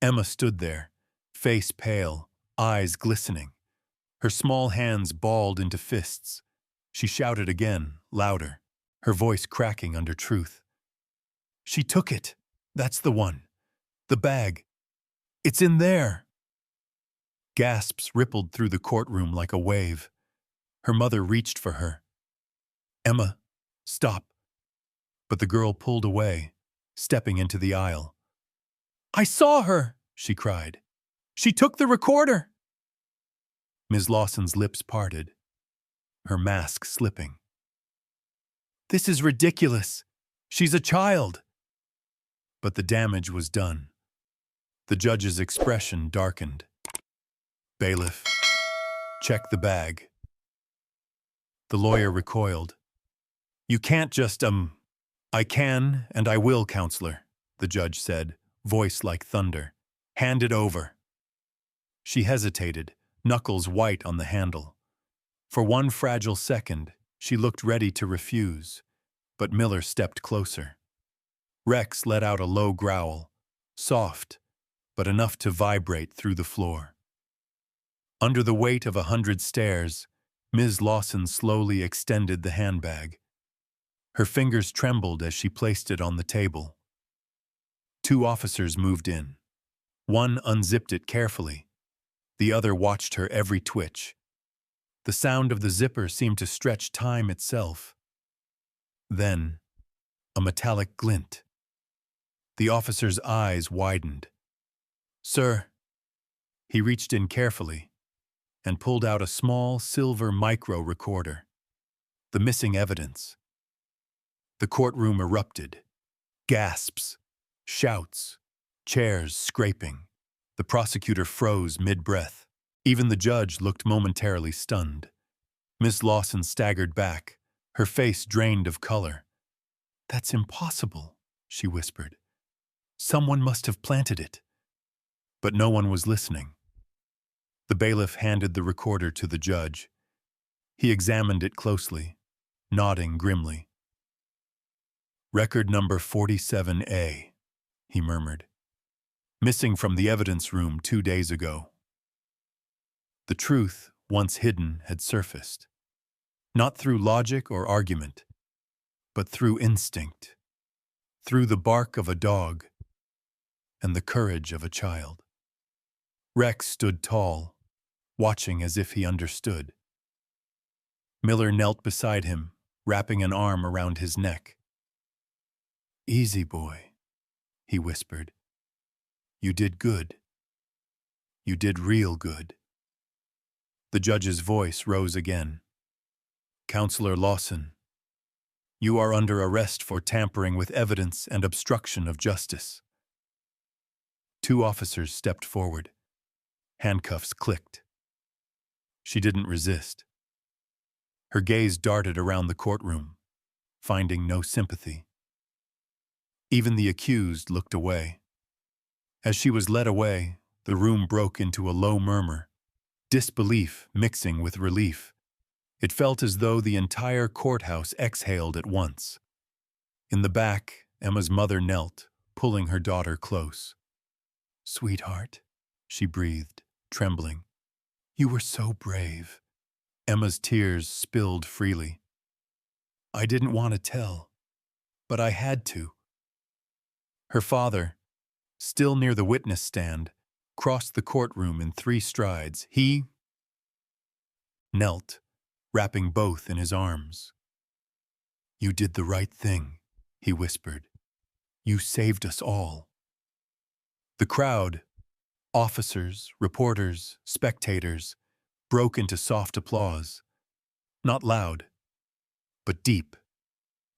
Emma stood there, face pale, eyes glistening. Her small hands balled into fists. She shouted again, louder, her voice cracking under truth. "She took it! That's the one! The bag! It's in there!" Gasps rippled through the courtroom like a wave. Her mother reached for her. "Emma, stop." But the girl pulled away, stepping into the aisle. "I saw her!" she cried. "She took the recorder!" Ms. Lawson's lips parted, her mask slipping. This is ridiculous. She's a child. But the damage was done. The judge's expression darkened. Bailiff, check the bag. The lawyer recoiled. You can't just, I can and I will, counselor, the judge said, voice like thunder. Hand it over. She hesitated, knuckles white on the handle. For one fragile second, she looked ready to refuse, but Miller stepped closer. Rex let out a low growl, soft, but enough to vibrate through the floor. Under the weight of 100 stares, Ms. Lawson slowly extended the handbag. Her fingers trembled as she placed it on the table. 2 officers moved in. One unzipped it carefully. The other watched her every twitch. The sound of the zipper seemed to stretch time itself. Then, a metallic glint. The officer's eyes widened. Sir. He reached in carefully and pulled out a small silver micro recorder. The missing evidence. The courtroom erupted. Gasps, shouts, chairs scraping. The prosecutor froze mid-breath. Even the judge looked momentarily stunned. Miss Lawson staggered back, her face drained of color. That's impossible, she whispered. Someone must have planted it. But no one was listening. The bailiff handed the recorder to the judge. He examined it closely, nodding grimly. Record number 47A, he murmured. Missing from the evidence room 2 days ago. The truth, once hidden, had surfaced. Not through logic or argument, but through instinct. Through the bark of a dog and the courage of a child. Rex stood tall, watching as if he understood. Miller knelt beside him, wrapping an arm around his neck. Easy, boy, he whispered. You did good. You did real good. The judge's voice rose again. Counselor Lawson, you are under arrest for tampering with evidence and obstruction of justice. 2 officers stepped forward. Handcuffs clicked. She didn't resist. Her gaze darted around the courtroom, finding no sympathy. Even the accused looked away. As she was led away, the room broke into a low murmur, disbelief mixing with relief. It felt as though the entire courthouse exhaled at once. In the back, Emma's mother knelt, pulling her daughter close. Sweetheart, she breathed, trembling. You were so brave. Emma's tears spilled freely. I didn't want to tell, but I had to. Her father, still near the witness stand, crossed the courtroom in 3 strides. He knelt, wrapping both in his arms. You did the right thing, he whispered. You saved us all. The crowd, officers, reporters, spectators, broke into soft applause. Not loud, but deep,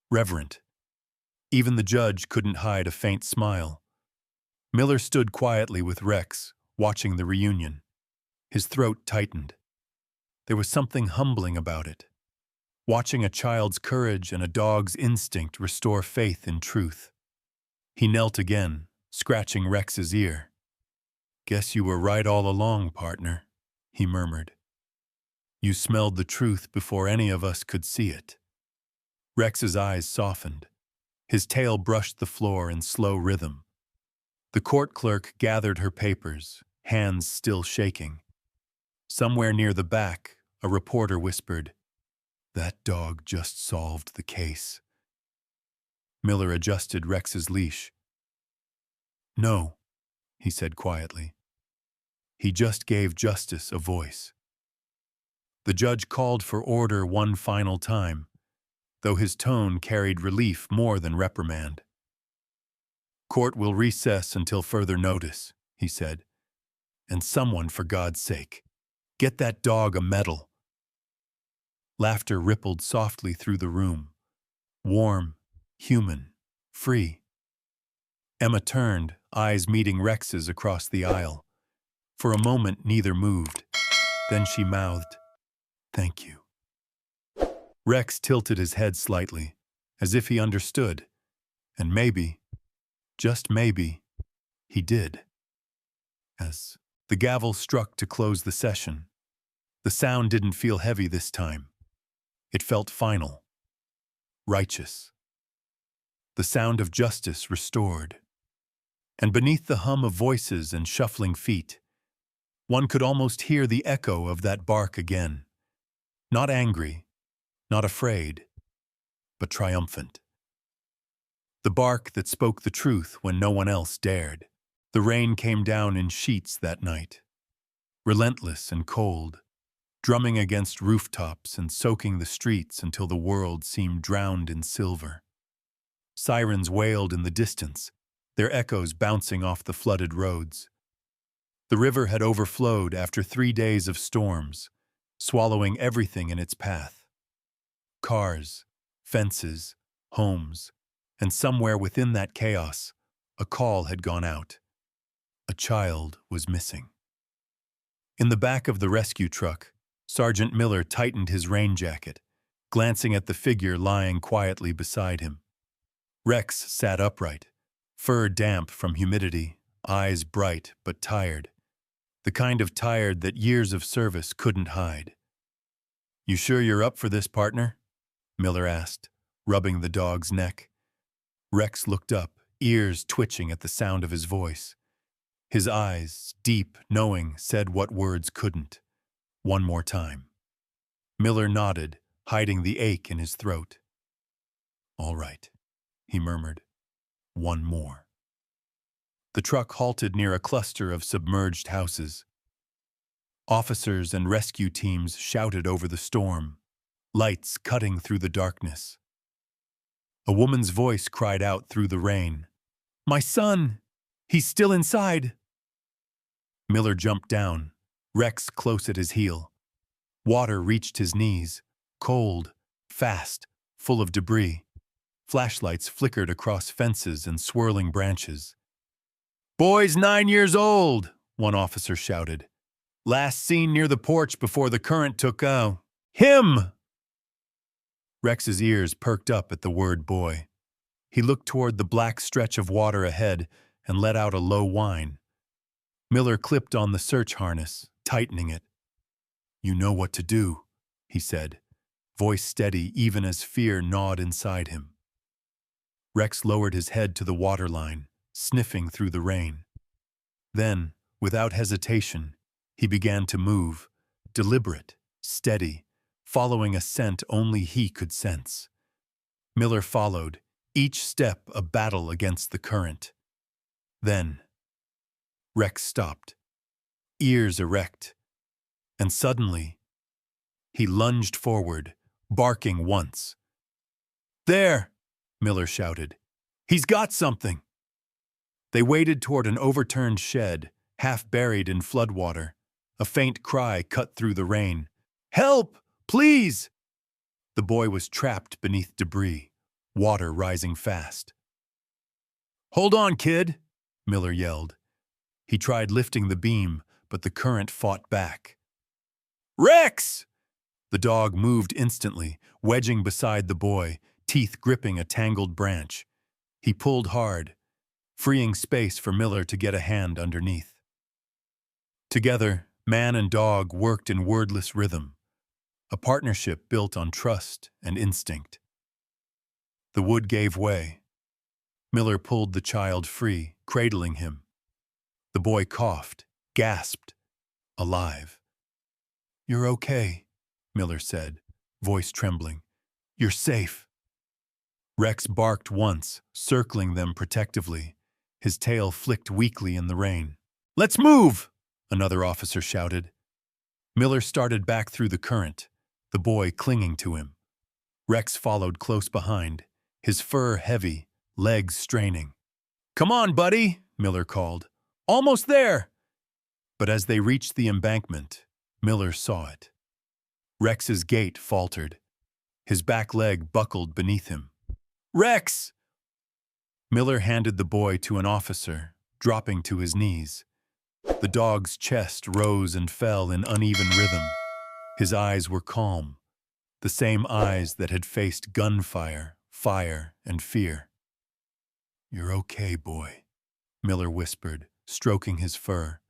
reverent. Even the judge couldn't hide a faint smile. Miller stood quietly with Rex, watching the reunion. His throat tightened. There was something humbling about it. Watching a child's courage and a dog's instinct restore faith in truth. He knelt again, scratching Rex's ear. Guess you were right all along, partner, he murmured. You smelled the truth before any of us could see it. Rex's eyes softened. His tail brushed the floor in slow rhythm. The court clerk gathered her papers, hands still shaking. Somewhere near the back, a reporter whispered, That dog just solved the case. Miller adjusted Rex's leash. No, he said quietly. He just gave justice a voice. The judge called for order one final time, though his tone carried relief more than reprimand. Court will recess until further notice, he said. And someone, for God's sake, get that dog a medal. Laughter rippled softly through the room. warm, human, free. Emma turned, eyes meeting Rex's across the aisle. For a moment, neither moved. Then she mouthed, "Thank you." Rex tilted his head slightly, as if he understood. And maybe, just maybe, he did. As the gavel struck to close the session, the sound didn't feel heavy this time. It felt final, righteous. The sound of justice restored. And beneath the hum of voices and shuffling feet, one could almost hear the echo of that bark again. Not angry, not afraid, but triumphant. The bark that spoke the truth when no one else dared. The rain came down in sheets that night, relentless and cold, drumming against rooftops and soaking the streets until the world seemed drowned in silver. Sirens wailed in the distance, their echoes bouncing off the flooded roads. The river had overflowed after 3 days of storms, swallowing everything in its path. Cars, fences, homes, and somewhere within that chaos, a call had gone out. A child was missing. In the back of the rescue truck, Sergeant Miller tightened his rain jacket, glancing at the figure lying quietly beside him. Rex sat upright, fur damp from humidity, eyes bright but tired. The kind of tired that years of service couldn't hide. "You sure you're up for this, partner?" Miller asked, rubbing the dog's neck. Rex looked up, ears twitching at the sound of his voice. His eyes, deep, knowing, said what words couldn't. "One more time." Miller nodded, hiding the ache in his throat. "All right," he murmured. "One more." The truck halted near a cluster of submerged houses. Officers and rescue teams shouted over the storm, lights cutting through the darkness. A woman's voice cried out through the rain, "My son! He's still inside!" Miller jumped down, Rex close at his heel. Water reached his knees, cold, fast, full of debris. Flashlights flickered across fences and swirling branches. "Boy's 9 years old," one officer shouted. "Last seen near the porch before the current took him!" Rex's ears perked up at the word boy. He looked toward the black stretch of water ahead and let out a low whine. Miller clipped on the search harness, tightening it. "You know what to do," he said, voice steady even as fear gnawed inside him. Rex lowered his head to the waterline, sniffing through the rain. Then, without hesitation, he began to move, deliberate, steady, following a scent only he could sense. Miller followed, each step a battle against the current. Then, Rex stopped, ears erect, and suddenly, he lunged forward, barking once. "There!" Miller shouted. "He's got something!" They waded toward an overturned shed, half buried in floodwater. A faint cry cut through the rain. "Help! Please!" The boy was trapped beneath debris, water rising fast. "Hold on, kid!" Miller yelled. He tried lifting the beam, but the current fought back. "Rex!" The dog moved instantly, wedging beside the boy, teeth gripping a tangled branch. He pulled hard, freeing space for Miller to get a hand underneath. Together, man and dog worked in wordless rhythm, a partnership built on trust and instinct. The wood gave way. Miller pulled the child free, cradling him. The boy coughed, gasped, alive. "You're okay," Miller said, voice trembling. "You're safe." Rex barked once, circling them protectively. His tail flicked weakly in the rain. "Let's move!" another officer shouted. Miller started back through the current, the boy clinging to him. Rex followed close behind, his fur heavy, legs straining. "Come on, buddy," Miller called. "Almost there!" But as they reached the embankment, Miller saw it. Rex's gait faltered. His back leg buckled beneath him. Rex! Miller handed the boy to an officer, dropping to his knees. The dog's chest rose and fell in uneven rhythm. His eyes were calm, the same eyes that had faced gunfire, fire, and fear. "You're okay, boy," Miller whispered, stroking his fur.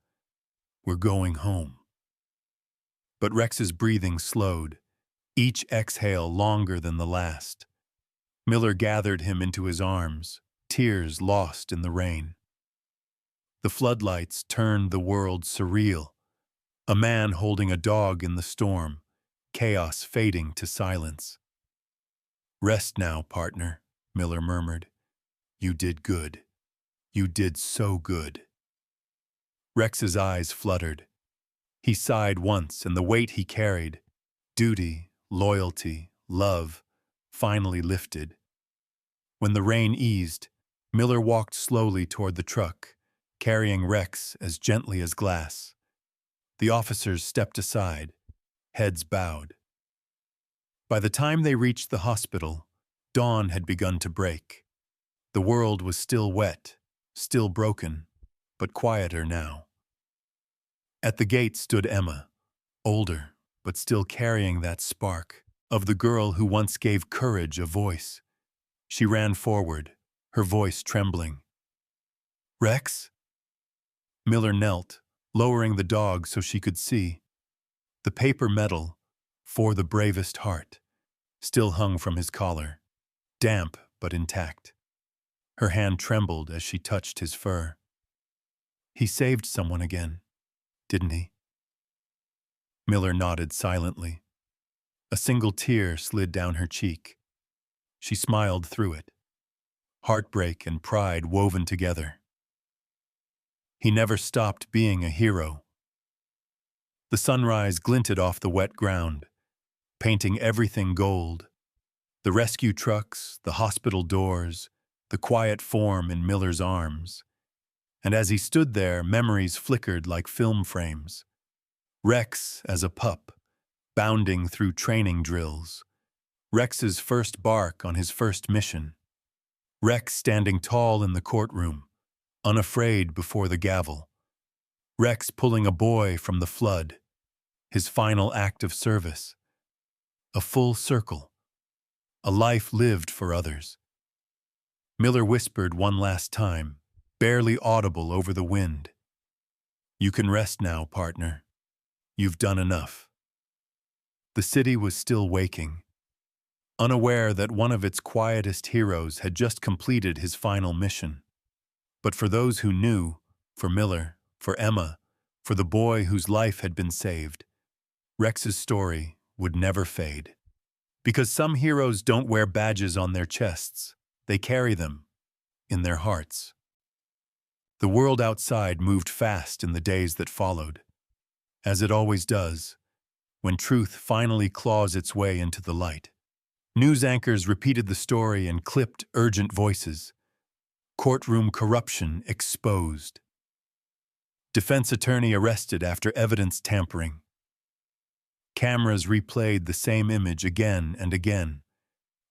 "We're going home." But Rex's breathing slowed, each exhale longer than the last. Miller gathered him into his arms, tears lost in the rain. The floodlights turned the world surreal. A man holding a dog in the storm, chaos fading to silence. "Rest now, partner," Miller murmured. "You did good. You did so good." Rex's eyes fluttered. He sighed once, and the weight he carried, duty, loyalty, love, finally lifted. When the rain eased, Miller walked slowly toward the truck, carrying Rex as gently as glass. The officers stepped aside, heads bowed. By the time they reached the hospital, dawn had begun to break. The world was still wet, still broken, but quieter now. At the gate stood Emma, older, but still carrying that spark of the girl who once gave courage a voice. She ran forward, her voice trembling. "Rex?" Miller knelt, lowering the dog so she could see. The paper medal, "For the Bravest Heart," still hung from his collar, damp but intact. Her hand trembled as she touched his fur. "He saved someone again, didn't he?" Miller nodded silently. A single tear slid down her cheek. She smiled through it, heartbreak and pride woven together. He never stopped being a hero. The sunrise glinted off the wet ground, painting everything gold. The rescue trucks, the hospital doors, the quiet form in Miller's arms. And as he stood there, memories flickered like film frames. Rex as a pup, bounding through training drills. Rex's first bark on his first mission. Rex standing tall in the courtroom, unafraid before the gavel. Rex pulling a boy from the flood, his final act of service. A full circle, a life lived for others. Miller whispered one last time, barely audible over the wind. "You can rest now, partner. You've done enough." The city was still waking, unaware that one of its quietest heroes had just completed his final mission. But for those who knew, for Miller, for Emma, for the boy whose life had been saved, Rex's story would never fade. Because some heroes don't wear badges on their chests, they carry them in their hearts. The world outside moved fast in the days that followed, as it always does, when truth finally claws its way into the light. News anchors repeated the story in clipped, urgent voices. Courtroom corruption exposed. Defense attorney arrested after evidence tampering. Cameras replayed the same image again and again.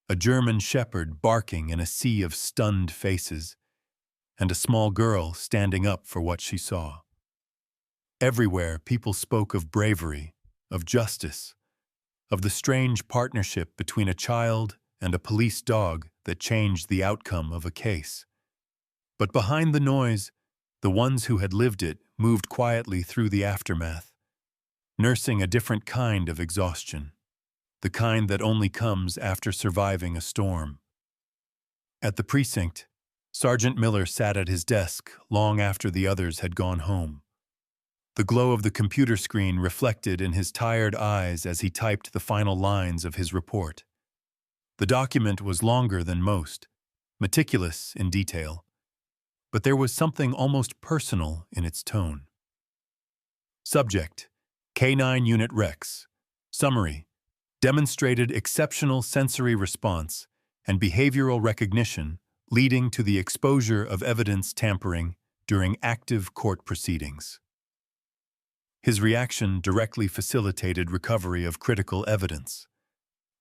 A German shepherd barking in a sea of stunned faces, and a small girl standing up for what she saw. Everywhere, people spoke of bravery, of justice, of the strange partnership between a child and a police dog that changed the outcome of a case. But behind the noise, the ones who had lived it moved quietly through the aftermath, nursing a different kind of exhaustion, the kind that only comes after surviving a storm. At the precinct, Sergeant Miller sat at his desk long after the others had gone home. The glow of the computer screen reflected in his tired eyes as he typed the final lines of his report. The document was longer than most, meticulous in detail, but there was something almost personal in its tone. Subject: K9 Unit Rex. Summary: demonstrated exceptional sensory response and behavioral recognition leading to the exposure of evidence tampering during active court proceedings. His reaction directly facilitated recovery of critical evidence.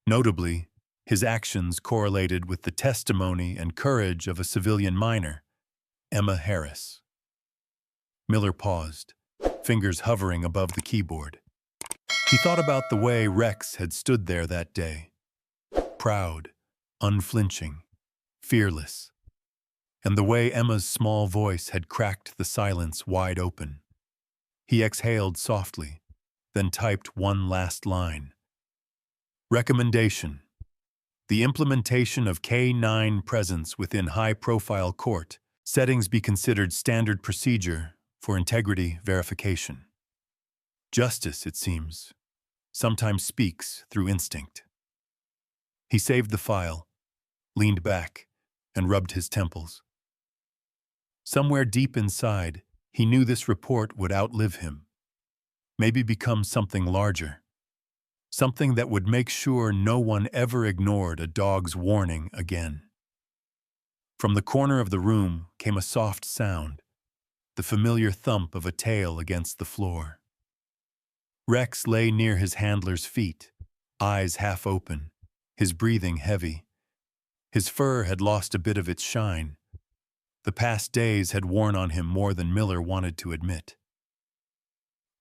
Notably, His actions correlated with the testimony and courage of a civilian minor, Emma Harris. Miller paused, fingers hovering above the keyboard. He thought about the way Rex had stood there that day. Proud, unflinching, fearless. And the way Emma's small voice had cracked the silence wide open. He exhaled softly, then typed one last line. Recommendation: the implementation of K-9 presence within high-profile court settings be considered standard procedure for integrity verification. Justice, it seems, sometimes speaks through instinct. He saved the file, leaned back, and rubbed his temples. Somewhere deep inside, he knew this report would outlive him, maybe become something larger, something that would make sure no one ever ignored a dog's warning again. From the corner of the room came a soft sound, the familiar thump of a tail against the floor. Rex lay near his handler's feet, eyes half open, his breathing heavy. His fur had lost a bit of its shine. The past days had worn on him more than Miller wanted to admit.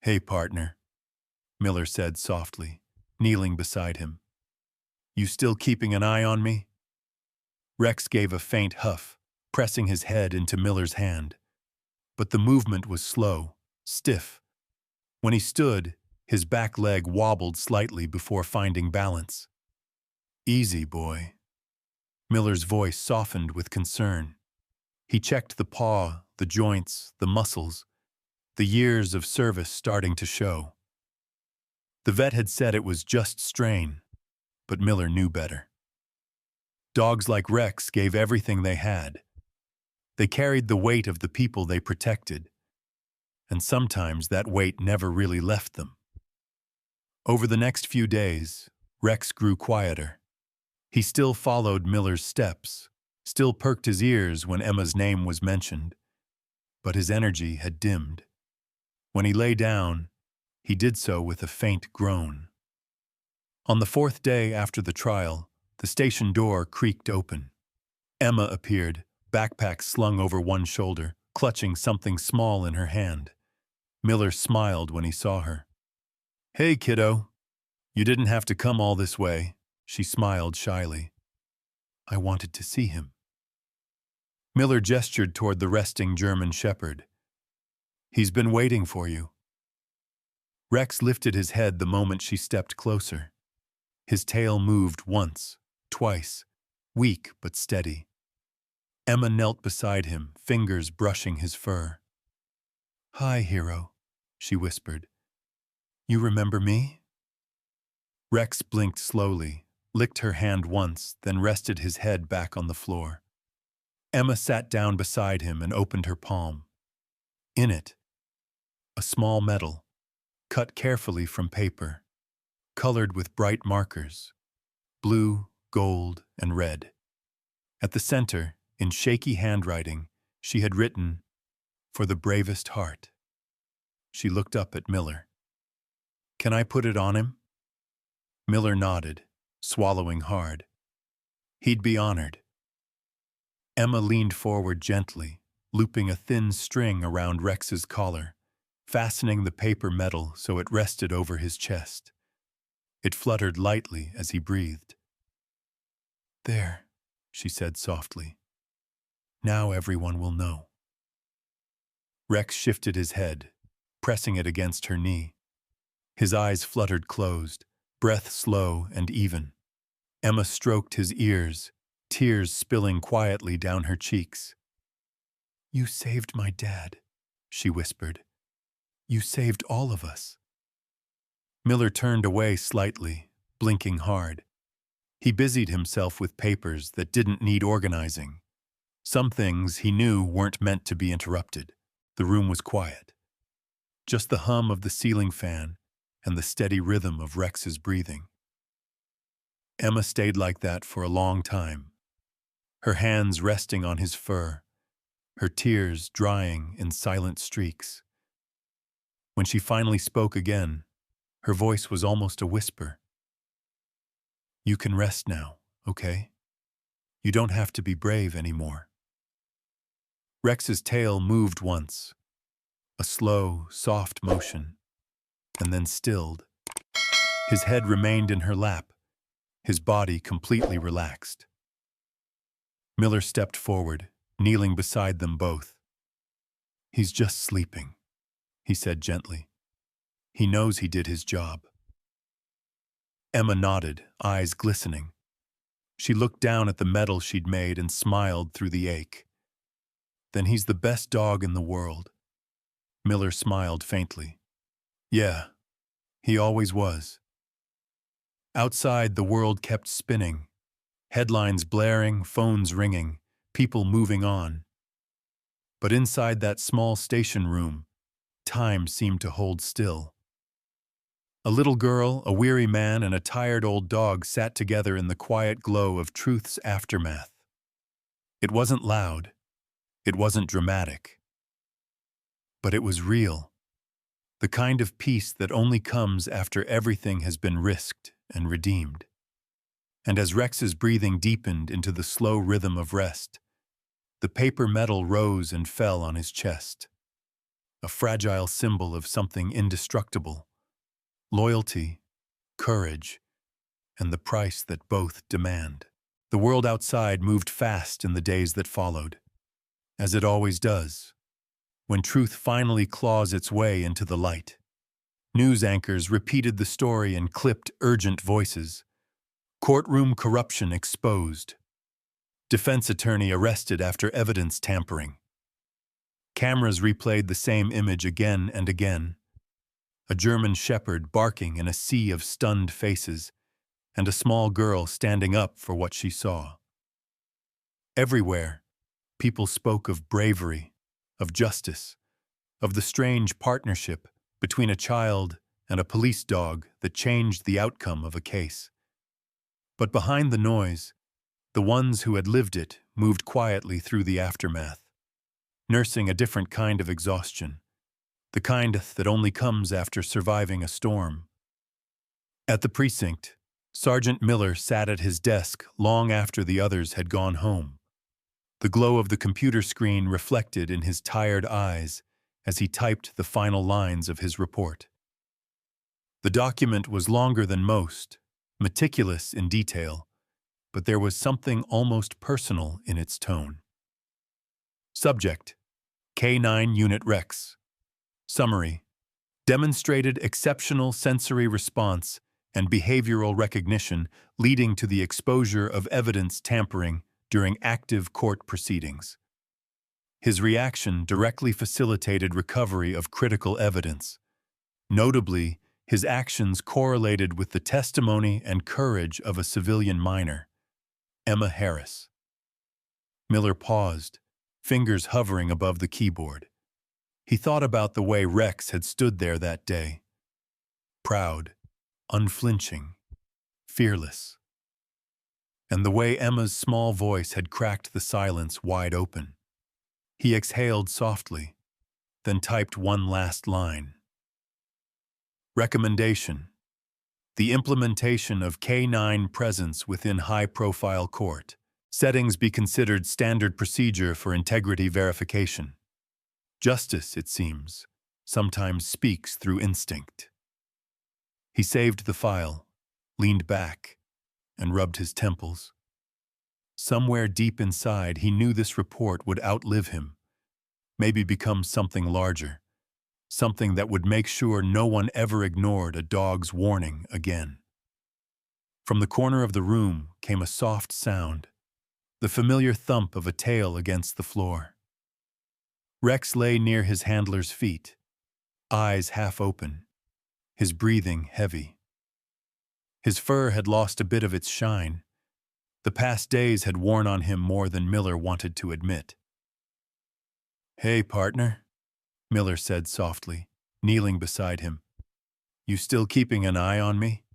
"Hey, partner," Miller said softly, kneeling beside him. "You still keeping an eye on me?" Rex gave a faint huff, pressing his head into Miller's hand. But the movement was slow, stiff. When he stood, his back leg wobbled slightly before finding balance. "Easy, boy." Miller's voice softened with concern. He checked the paw, the joints, the muscles, the years of service starting to show. The vet had said it was just strain, but Miller knew better. Dogs like Rex gave everything they had. They carried the weight of the people they protected, and sometimes that weight never really left them. Over the next few days, Rex grew quieter. He still followed Miller's steps, still perked his ears when Emma's name was mentioned, but his energy had dimmed. When he lay down, he did so with a faint groan. On the fourth day after the trial, the station door creaked open. Emma appeared, backpack slung over one shoulder, clutching something small in her hand. Miller smiled when he saw her. "Hey, kiddo. You didn't have to come all this way," she smiled shyly. "I wanted to see him." Miller gestured toward the resting German shepherd. "He's been waiting for you." Rex lifted his head the moment she stepped closer. His tail moved once, twice, weak but steady. Emma knelt beside him, fingers brushing his fur. "Hi, hero," she whispered. "You remember me?" Rex blinked slowly, licked her hand once, then rested his head back on the floor. Emma sat down beside him and opened her palm. In it, a small medal, cut carefully from paper, colored with bright markers, blue, gold, and red. At the center, in shaky handwriting, she had written, "For the bravest heart." She looked up at Miller. "Can I put it on him?" Miller nodded, swallowing hard. He'd be honored. Emma leaned forward gently, looping a thin string around Rex's collar, fastening the paper medal so it rested over his chest. It fluttered lightly as he breathed. "There," she said softly. "Now everyone will know." Rex shifted his head, pressing it against her knee. His eyes fluttered closed, breath slow and even. Emma stroked his ears, tears spilling quietly down her cheeks. "You saved my dad," she whispered. "You saved all of us." Miller turned away slightly, blinking hard. He busied himself with papers that didn't need organizing. Some things he knew weren't meant to be interrupted. The room was quiet. Just the hum of the ceiling fan and the steady rhythm of Rex's breathing. Emma stayed like that for a long time, her hands resting on his fur, her tears drying in silent streaks. When she finally spoke again, her voice was almost a whisper. "You can rest now, okay? You don't have to be brave anymore." Rex's tail moved once, a slow, soft motion, and then stilled. His head remained in her lap, his body completely relaxed. Miller stepped forward, kneeling beside them both. "He's just sleeping," he said gently. "He knows he did his job." Emma nodded, eyes glistening. She looked down at the medal she'd made and smiled through the ache. "Then he's the best dog in the world." Miller smiled faintly. "Yeah, he always was." Outside, the world kept spinning. Headlines blaring, phones ringing, people moving on. But inside that small station room, time seemed to hold still. A little girl, a weary man, and a tired old dog sat together in the quiet glow of truth's aftermath. It wasn't loud. It wasn't dramatic. But it was real. The kind of peace that only comes after everything has been risked and redeemed. And as Rex's breathing deepened into the slow rhythm of rest, the paper medal rose and fell on his chest. A fragile symbol of something indestructible. Loyalty, courage, and the price that both demand. The world outside moved fast in the days that followed, as it always does, when truth finally claws its way into the light. News anchors repeated the story in clipped, urgent voices. Courtroom corruption exposed. Defense attorney arrested after evidence tampering. Cameras replayed the same image again and again. A German shepherd barking in a sea of stunned faces, and a small girl standing up for what she saw. Everywhere, people spoke of bravery, of justice, of the strange partnership between a child and a police dog that changed the outcome of a case. But behind the noise, the ones who had lived it moved quietly through the aftermath, nursing a different kind of exhaustion, the kind that only comes after surviving a storm. At the precinct, Sergeant Miller sat at his desk long after the others had gone home. The glow of the computer screen reflected in his tired eyes as he typed the final lines of his report. The document was longer than most, meticulous in detail, but there was something almost personal in its tone. Subject: K9 Unit Rex. Summary: demonstrated exceptional sensory response and behavioral recognition leading to the exposure of evidence tampering during active court proceedings. His reaction directly facilitated recovery of critical evidence. Notably, his actions correlated with the testimony and courage of a civilian minor, Emma Harris. Miller paused, fingers hovering above the keyboard. He thought about the way Rex had stood there that day. Proud, unflinching, fearless. And the way Emma's small voice had cracked the silence wide open. He exhaled softly, then typed one last line. Recommendation: the implementation of K9 presence within high-profile court. Settings be considered standard procedure for integrity verification. Justice, it seems, sometimes speaks through instinct. He saved the file, leaned back, and rubbed his temples. Somewhere deep inside, he knew this report would outlive him, maybe become something larger, something that would make sure no one ever ignored a dog's warning again. From the corner of the room came a soft sound, the familiar thump of a tail against the floor. Rex lay near his handler's feet, eyes half open, his breathing heavy. His fur had lost a bit of its shine. The past days had worn on him more than Miller wanted to admit. "Hey, partner," Miller said softly, kneeling beside him. "You still keeping an eye on me?"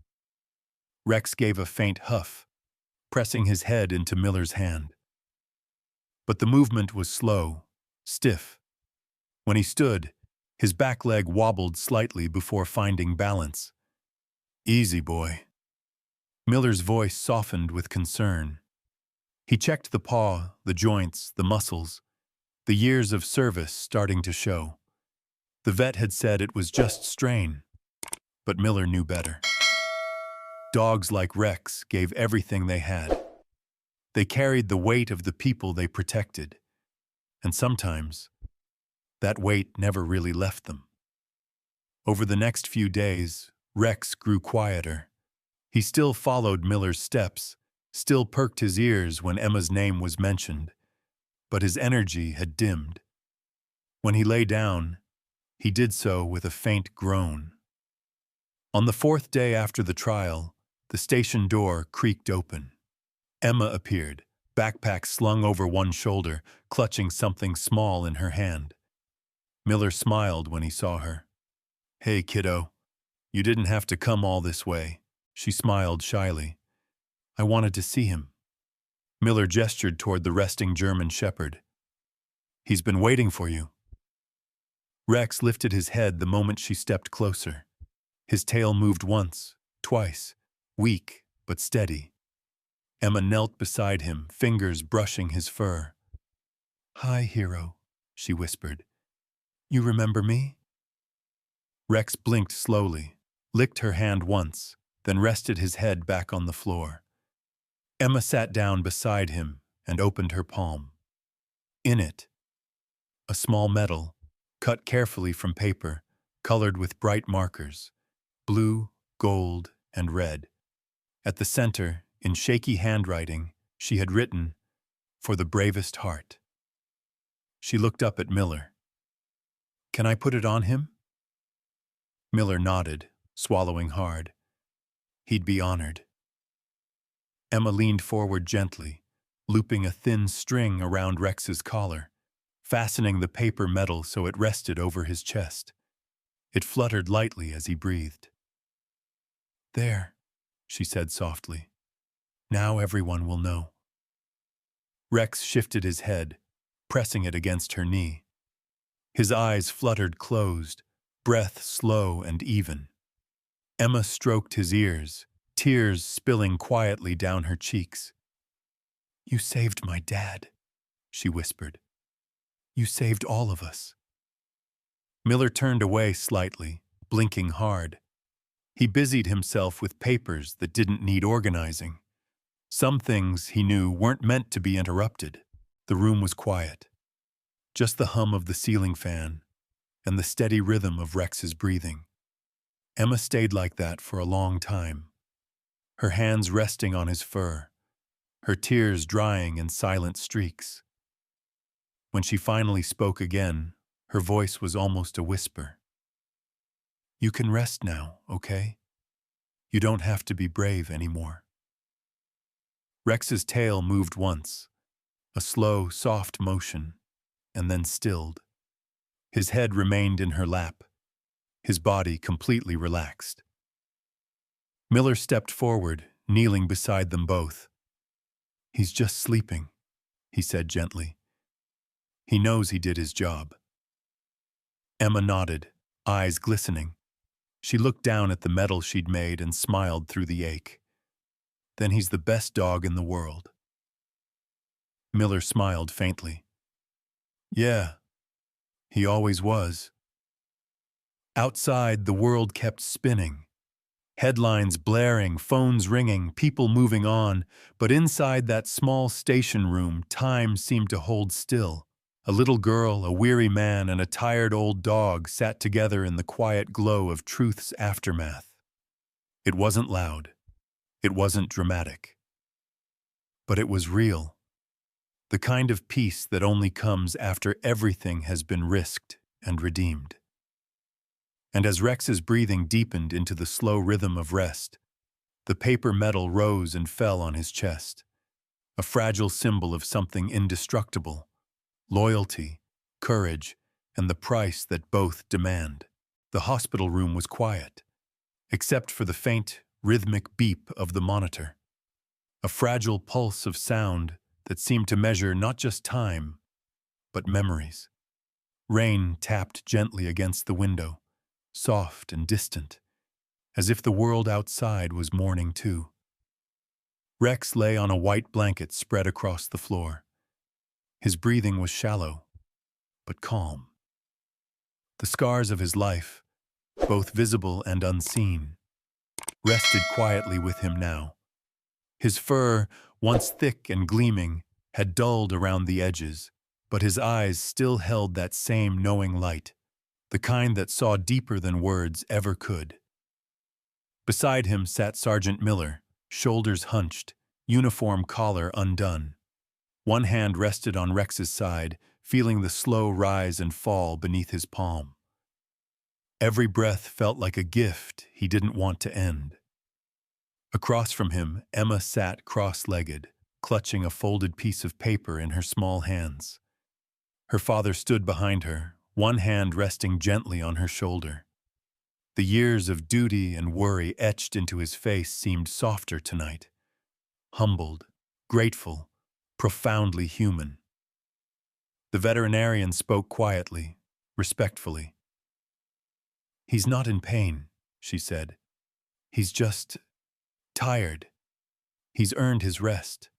Rex gave a faint huff, pressing his head into Miller's hand. But the movement was slow, stiff. When he stood, his back leg wobbled slightly before finding balance. "Easy, boy." Miller's voice softened with concern. He checked the paw, the joints, the muscles, the years of service starting to show. The vet had said it was just strain, but Miller knew better. Dogs like Rex gave everything they had. They carried the weight of the people they protected, and sometimes that weight never really left them. Over the next few days, Rex grew quieter. He still followed Miller's steps, still perked his ears when Emma's name was mentioned, but his energy had dimmed. When he lay down, he did so with a faint groan. On the fourth day after the trial, the station door creaked open. Emma appeared, backpack slung over one shoulder, clutching something small in her hand. Miller smiled when he saw her. "Hey, kiddo. You didn't have to come all this way." She smiled shyly. "I wanted to see him." Miller gestured toward the resting German shepherd. "He's been waiting for you." Rex lifted his head the moment she stepped closer. His tail moved once, twice, weak but steady. Emma knelt beside him, fingers brushing his fur. "Hi, hero," she whispered. "You remember me?" Rex blinked slowly, licked her hand once, then rested his head back on the floor. Emma sat down beside him and opened her palm. In it, a small medal, cut carefully from paper, colored with bright markers, blue, gold, and red. At the center, in shaky handwriting, she had written, "For the bravest heart." She looked up at Miller. "Can I put it on him?" Miller nodded, swallowing hard. He'd be honored. Emma leaned forward gently, looping a thin string around Rex's collar, fastening the paper medal so it rested over his chest. It fluttered lightly as he breathed. "There," she said softly. "Now everyone will know." Rex shifted his head, pressing it against her knee. His eyes fluttered closed, breath slow and even. Emma stroked his ears, tears spilling quietly down her cheeks. "You saved my dad," she whispered. "You saved all of us." Miller turned away slightly, blinking hard. He busied himself with papers that didn't need organizing. Some things, he knew, weren't meant to be interrupted. The room was quiet. Just the hum of the ceiling fan and the steady rhythm of Rex's breathing. Emma stayed like that for a long time, her hands resting on his fur, her tears drying in silent streaks. When she finally spoke again, her voice was almost a whisper. "You can rest now, okay? You don't have to be brave anymore." Rex's tail moved once, a slow, soft motion, and then stilled. His head remained in her lap, his body completely relaxed. Miller stepped forward, kneeling beside them both. "He's just sleeping," he said gently. "He knows he did his job." Emma nodded, eyes glistening. She looked down at the medal she'd made and smiled through the ache. "Then he's the best dog in the world." Miller smiled faintly. "Yeah, he always was." Outside, the world kept spinning. Headlines blaring, phones ringing, people moving on, but inside that small station room, time seemed to hold still. A little girl, a weary man, and a tired old dog sat together in the quiet glow of truth's aftermath. It wasn't loud. It wasn't dramatic. But it was real. The kind of peace that only comes after everything has been risked and redeemed. And as Rex's breathing deepened into the slow rhythm of rest, the paper medal rose and fell on his chest, a fragile symbol of something indestructible, loyalty, courage, and the price that both demand. The hospital room was quiet, except for the faint, rhythmic beep of the monitor, a fragile pulse of sound that seemed to measure not just time, but memories. Rain tapped gently against the window, soft and distant, as if the world outside was mourning too. Rex lay on a white blanket spread across the floor. His breathing was shallow, but calm. The scars of his life, both visible and unseen, rested quietly with him now. His fur, once thick and gleaming, had dulled around the edges, but his eyes still held that same knowing light, the kind that saw deeper than words ever could. Beside him sat Sergeant Miller, shoulders hunched, uniform collar undone. One hand rested on Rex's side, feeling the slow rise and fall beneath his palm. Every breath felt like a gift he didn't want to end. Across from him, Emma sat cross-legged, clutching a folded piece of paper in her small hands. Her father stood behind her, one hand resting gently on her shoulder. The years of duty and worry etched into his face seemed softer tonight. Humbled, grateful, profoundly human. The veterinarian spoke quietly, respectfully. "He's not in pain," she said. "He's just tired. He's earned his rest."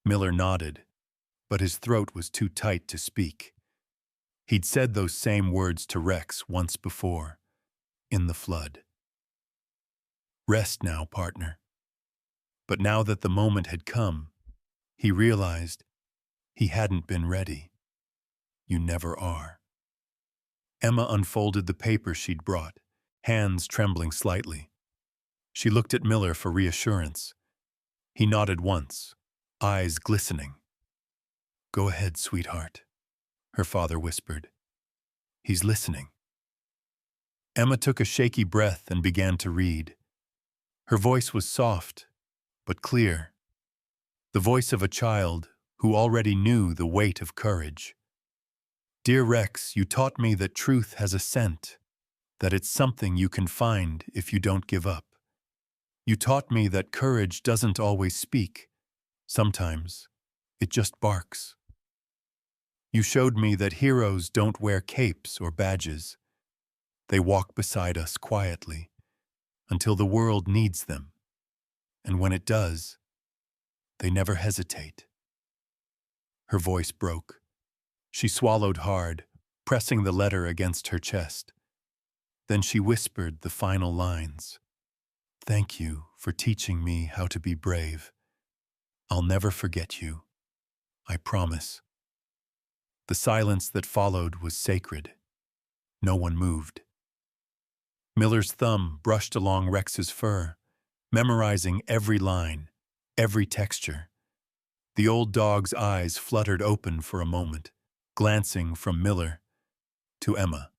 Miller nodded, but his throat was too tight to speak. He'd said those same words to Rex once before, in the flood. "Rest now, partner." But now that the moment had come, he realized he hadn't been ready. You never are. Emma unfolded the paper she'd brought, hands trembling slightly. She looked at Miller for reassurance. He nodded once, eyes glistening. "Go ahead, sweetheart," her father whispered. "He's listening." Emma took a shaky breath and began to read. Her voice was soft, but clear. The voice of a child who already knew the weight of courage. "Dear Rex, you taught me that truth has a scent, that it's something you can find if you don't give up. You taught me that courage doesn't always speak. Sometimes it just barks. You showed me that heroes don't wear capes or badges. They walk beside us quietly until the world needs them. And when it does, they never hesitate." Her voice broke. She swallowed hard, pressing the letter against her chest. Then she whispered the final lines. "Thank you for teaching me how to be brave. I'll never forget you. I promise." The silence that followed was sacred. No one moved. Miller's thumb brushed along Rex's fur, memorizing every line, every texture. The old dog's eyes fluttered open for a moment, glancing from Miller to Emma,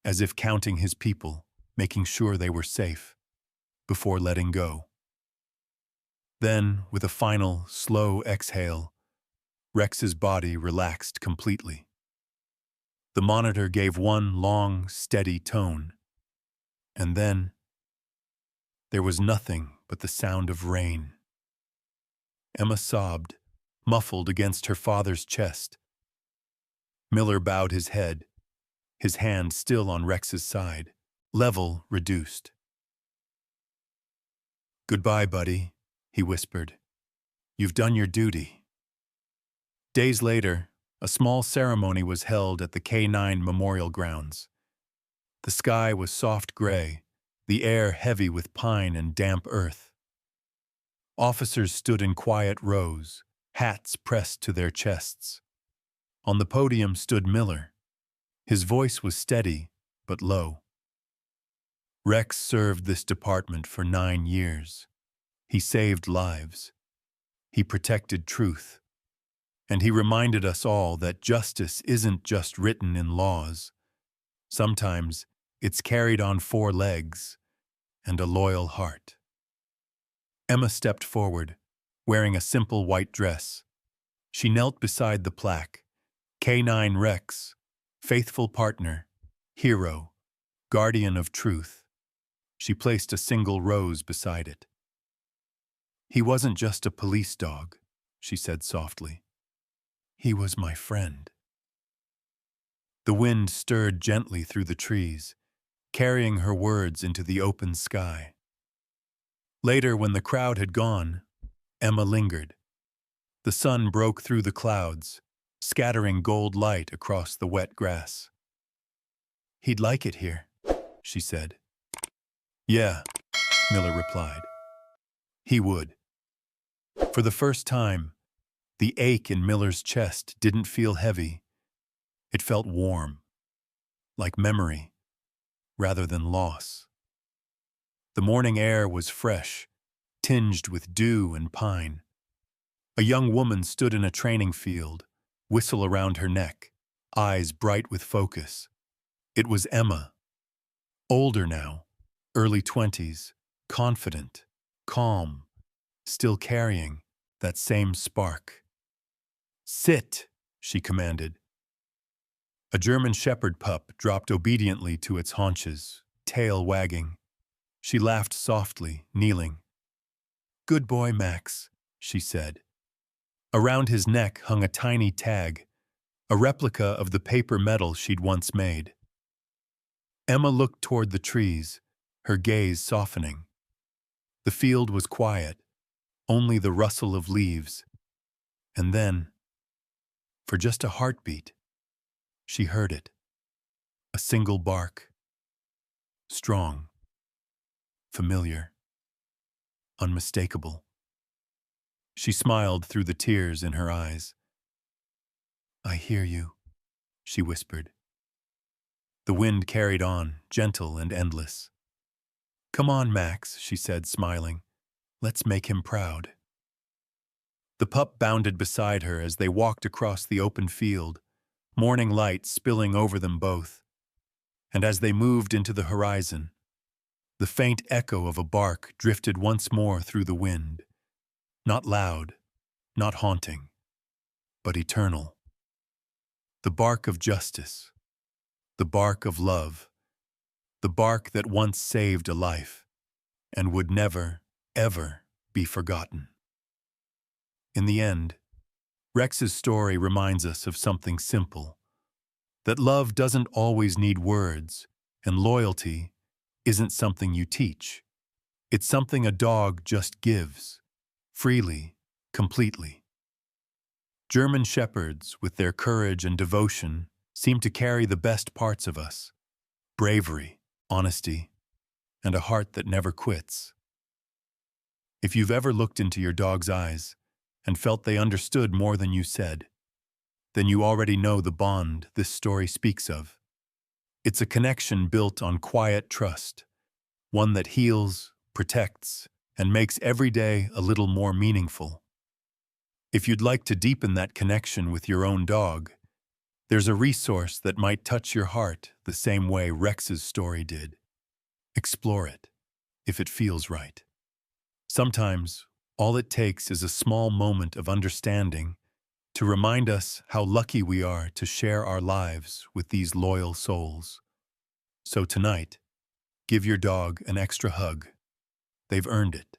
as if counting his people, making sure they were safe, before letting go. Then, with a final, slow exhale, Rex's body relaxed completely. The monitor gave one long, steady tone, and then there was nothing but the sound of rain. Emma sobbed, muffled against her father's chest. Miller bowed his head, his hand still on Rex's side, level reduced. "Goodbye, buddy," he whispered. "You've done your duty." Days later, a small ceremony was held at the K9 Memorial Grounds. The sky was soft gray, the air heavy with pine and damp earth. Officers stood in quiet rows, hats pressed to their chests. On the podium stood Miller. His voice was steady, but low. "Rex served this department for 9 years. He saved lives. He protected truth. And he reminded us all that justice isn't just written in laws. Sometimes it's carried on 4 legs and a loyal heart." Emma stepped forward, wearing a simple white dress. She knelt beside the plaque. K9 Rex, faithful partner, hero, guardian of truth. She placed a single rose beside it. "He wasn't just a police dog," she said softly. "He was my friend." The wind stirred gently through the trees, carrying her words into the open sky. Later, when the crowd had gone, Emma lingered. The sun broke through the clouds, scattering gold light across the wet grass. "He'd like it here," she said. "Yeah," Miller replied. "He would." For the first time, the ache in Miller's chest didn't feel heavy. It felt warm, like memory, rather than loss. The morning air was fresh, tinged with dew and pine. A young woman stood in a training field, whistle around her neck, eyes bright with focus. It was Emma. Older now, early 20s, confident, calm, still carrying that same spark. "Sit," she commanded. A German shepherd pup dropped obediently to its haunches, tail wagging. She laughed softly, kneeling. "Good boy, Max," she said. Around his neck hung a tiny tag, a replica of the paper medal she'd once made. Emma looked toward the trees, her gaze softening. The field was quiet, only the rustle of leaves. And then, for just a heartbeat, she heard it. A single bark. Strong. Familiar. Unmistakable. She smiled through the tears in her eyes. "I hear you," she whispered. The wind carried on, gentle and endless. "Come on, Max," she said, smiling. "Let's make him proud." The pup bounded beside her as they walked across the open field, morning light spilling over them both. And as they moved into the horizon, the faint echo of a bark drifted once more through the wind. Not loud, not haunting, but eternal. The bark of justice, the bark of love, the bark that once saved a life and would never, ever be forgotten. In the end, Rex's story reminds us of something simple, that love doesn't always need words, and loyalty isn't something you teach. It's something a dog just gives, freely, completely. German shepherds, with their courage and devotion, seem to carry the best parts of us: bravery, honesty, and a heart that never quits. If you've ever looked into your dog's eyes and felt they understood more than you said, then you already know the bond this story speaks of. It's a connection built on quiet trust, one that heals, protects, and makes every day a little more meaningful. If you'd like to deepen that connection with your own dog, there's a resource that might touch your heart the same way Rex's story did. Explore it, if it feels right. Sometimes, all it takes is a small moment of understanding to remind us how lucky we are to share our lives with these loyal souls. So tonight, give your dog an extra hug. They've earned it.